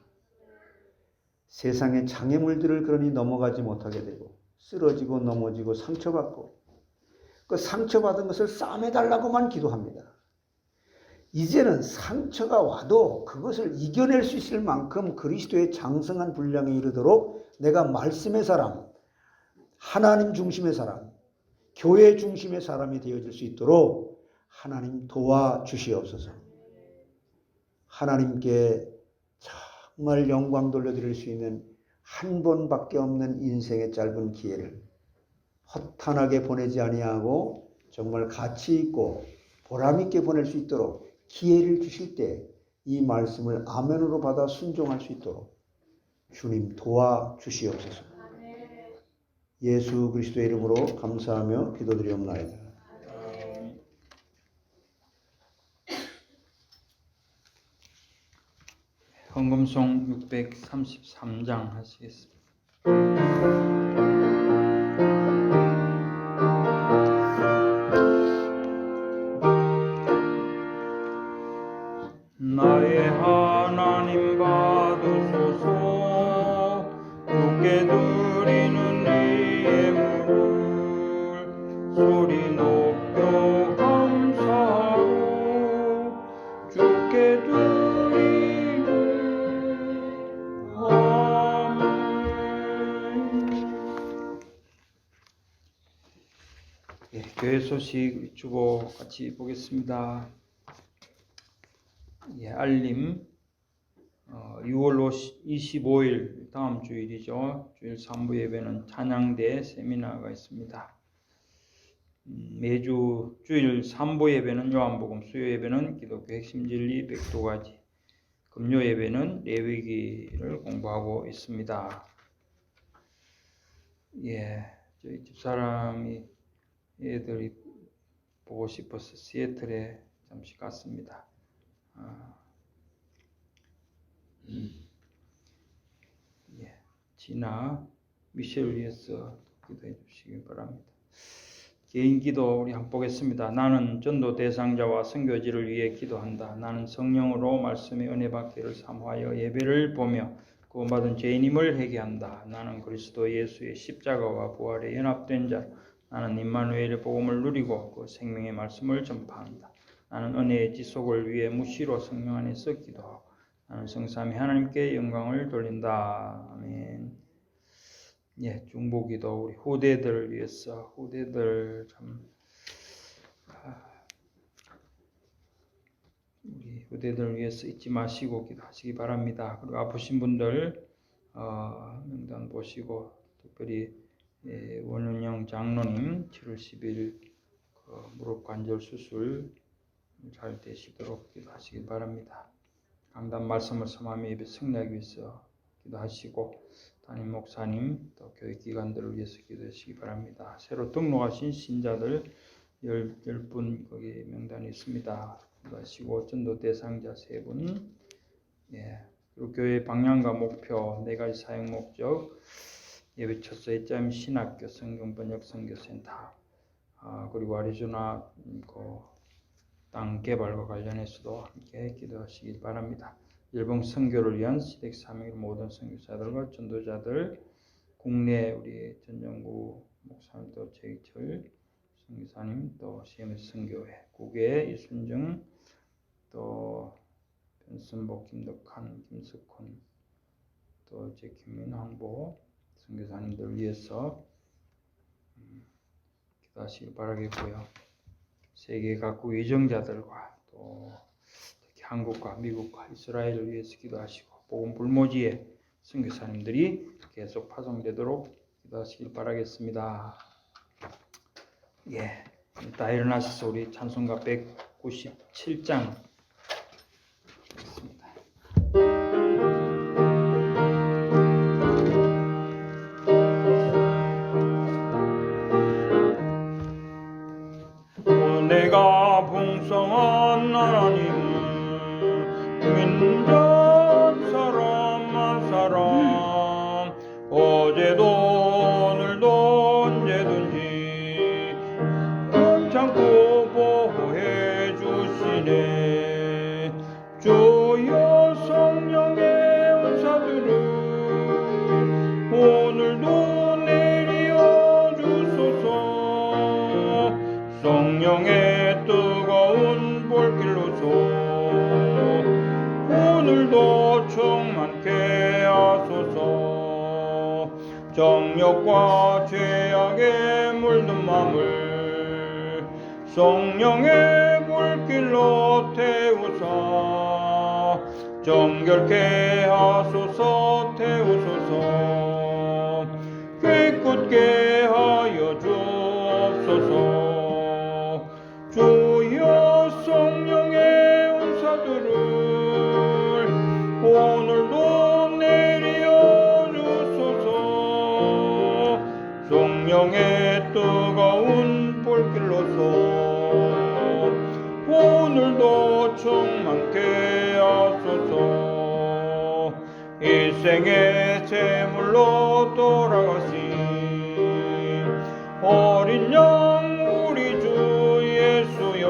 세상의 장애물들을 그러니 넘어가지 못하게 되고 쓰러지고 넘어지고 상처받고 그 상처받은 것을 싸매달라고만 기도합니다. 이제는 상처가 와도 그것을 이겨낼 수 있을 만큼 그리스도의 장성한 분량에 이르도록 내가 말씀의 사람, 하나님 중심의 사람, 교회 중심의 사람이 되어질 수 있도록 하나님 도와주시옵소서. 하나님께 정말 영광 돌려드릴 수 있는 한 번밖에 없는 인생의 짧은 기회를 허탄하게 보내지 아니하고 정말 가치 있고 보람 있게 보낼 수 있도록 기회를 주실 때 이 말씀을 아멘으로 받아 순종할 수 있도록 주님 도와주시옵소서. 예수 그리스도의 이름으로 감사하며 기도드리옵나이다. 헌금송 633장 하시겠습니다. 나의 하나님 받으소서. 주께 드리는 이 예물을 소리 높여 감사하고 주께 드리는 아멘. 교회 소식 주보 같이 보겠습니다. 알림 6월 25일 다음 주일이죠. 주일 3부 예배는 찬양대 세미나가 있습니다. 매주 주일 3부 예배는 요한복음, 수요 예배는 기독교 핵심 진리 102가지, 금요 예배는 레위기를 공부하고 있습니다. 저희 집사람이 애들이 보고 싶어서 시애틀에 잠시 갔습니다. 지나 미셸을 위해서 기도해 주시기 바랍니다. 개인 기도 우리 한번 보겠습니다. 나는 전도 대상자와 선교지를 위해 기도한다. 나는 성령으로 말씀의 은혜 받기를 사모하여 예배를 보며 구원받은 죄인임을 회개한다. 나는 그리스도 예수의 십자가와 부활에 연합된 자, 나는 임마누엘의 복음을 누리고 그 생명의 말씀을 전파한다. 나는 은혜의 지속을 위해 무시로 성령 안에서 기도하고 나는 성삼위 하나님께 영광을 돌린다. 아멘. 중보기도 우리 후대들을 위해서 후대들 우리 후대들을 위해서 잊지 마시고 기도하시기 바랍니다. 그리고 아프신 분들 명단 보시고 특별히 원은영 장로님 7월 10일 무릎 관절 수술 잘 되시도록 기도하시기 바랍니다. 강단 말씀을 섬하며 예배 승리하기 위해서 기도하시고 담임 목사님 또 교회 기관들을 위해서 기도하시기 바랍니다. 새로 등록하신 신자들 10분 거기 명단이 있습니다. 기도하시고 전도 대상자 3분 그리고 교회 방향과 목표 4가지 사용 목적 예배 첫서 예점 신학교 성경번역 선교센터 그리고 아리조나 땅 개발과 관련해서도 함께 기도하시기 바랍니다. 일본 선교를 위한 시댁 사명의 모든 선교사들과 전도자들, 국내 우리 전정구 목사님 또 최희철 선교사님 또 CMS 선교회, 국외 이순정 또 변선복 김덕한 김석훈 또 김민 황보 선교사님들 위해서 기도하시기 바라겠고요. 세계 각국 위정자들과 또 특히 한국과 미국과 이스라엘을 위해서 기도하시고 복음 불모지에 선교사님들이 계속 파송되도록 기도하시길 바라겠습니다. 예, 다 일어나셔서 우리 찬송가 197장 있습니다. 내가 풍성한 하나님 민전 사람 한 사람 어제도 오늘도 언제든지 참고 보호해 주시네. 주여 성령의 은사들을 오늘도 내려 주소서. 성령의 뜨거운 불길로서 오늘도 충만케 하소서. 정욕과 죄악에 물든 마음을 성령의 불길로 태우사 정결케 하소서. 태우소서. 깨끗게 하여 주옵소서. 주여 성령의 은사들을 오늘도 내려 주소서. 성령의 뜨거운 불길로서 오늘도 충만케 하소서. 일생의 제물로 돌아가신 어린 양 우리 주 예수여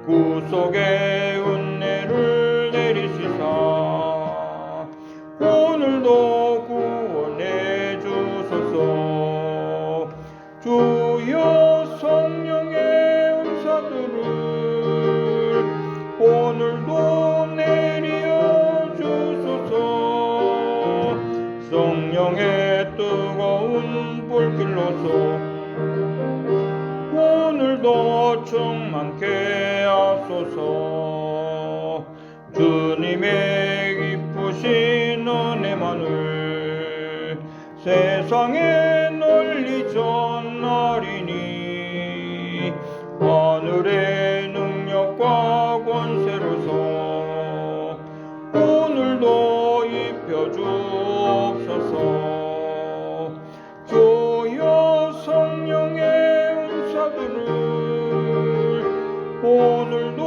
구속의 은혜를 내리시사 오늘도 구원해 주소서. 주여 성령의 은사들을 오늘도 내려 주소서. 성령의 뜨거운 불길로서 오늘도 충만케 하소서. 주님의 기쁘신 은혜만을 세상에 널리 전하리니 하늘의 능력과 권세로서 오늘도 입혀 주옵소서. 주여 성령의 은사들을 오늘도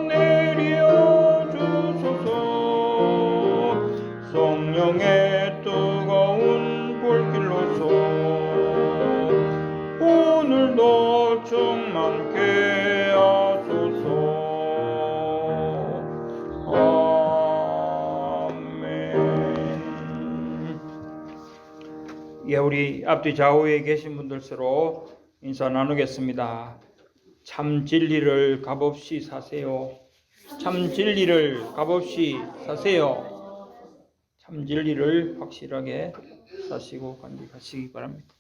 내려 주소서. 성령의 뜨거운 불길로서 오늘도 충만케 하소서. 아멘. 예, 우리 앞뒤 좌우에 계신 분들 서로 인사 나누겠습니다. 참 진리를 값없이 사세요. 참 진리를 값없이 사세요. 참 진리를 확실하게 사시고 간직하시기 바랍니다.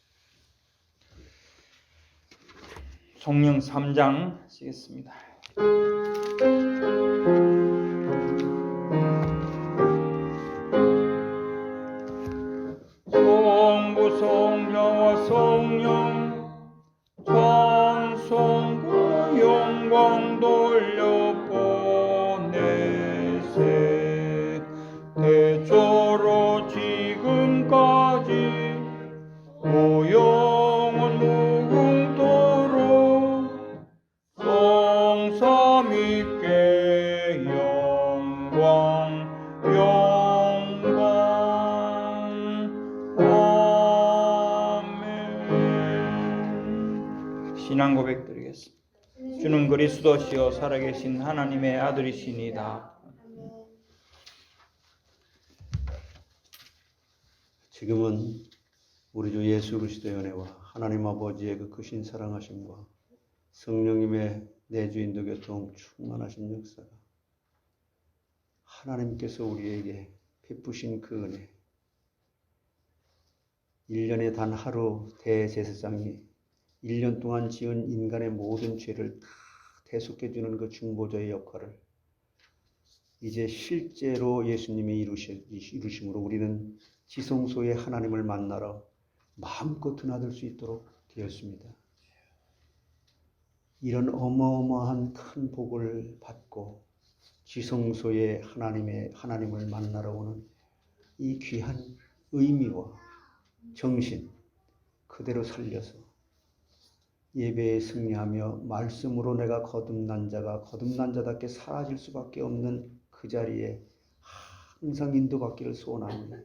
성령 3장 쓰겠습니다. 성부 성자와 성령 찬송 그 영광 돌려보내세. 대초로 지금까지 무영원 무궁토록 성삼위께 영광 아멘. 신앙 고백 드리겠습니다. 주는 그리스도시요 살아계신 하나님의 아들이시니이다. 지금은 우리 주 예수 그리스도의 은혜와 하나님 아버지의 그 크신 사랑하심과 성령님의 내주인도 교통 충만하신 역사가 하나님께서 우리에게 베푸신 그 은혜 1년에 단 하루 대제사장이 1년 동안 지은 인간의 모든 죄를 다 대속해 주는 그 중보자의 역할을 이제 실제로 예수님이 이루심으로 우리는 지성소에 하나님을 만나러 마음껏 드나들 수 있도록 되었습니다. 이런 어마어마한 큰 복을 받고 지성소에 하나님을 만나러 오는 이 귀한 의미와 정신 그대로 살려서 예배에 승리하며 말씀으로 내가 거듭난 자가 거듭난 자답게 사라질 수밖에 없는 그 자리에 항상 인도받기를 소원합니다.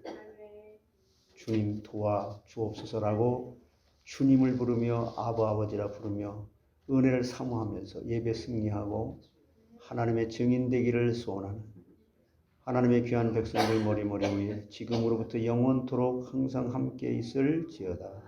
주님 도와 주옵소서라고 주님을 부르며 아버지라 부르며 은혜를 사모하면서 예배 승리하고 하나님의 증인 되기를 소원하는 하나님의 귀한 백성들 머리머리 위에 지금으로부터 영원토록 항상 함께 있을지어다.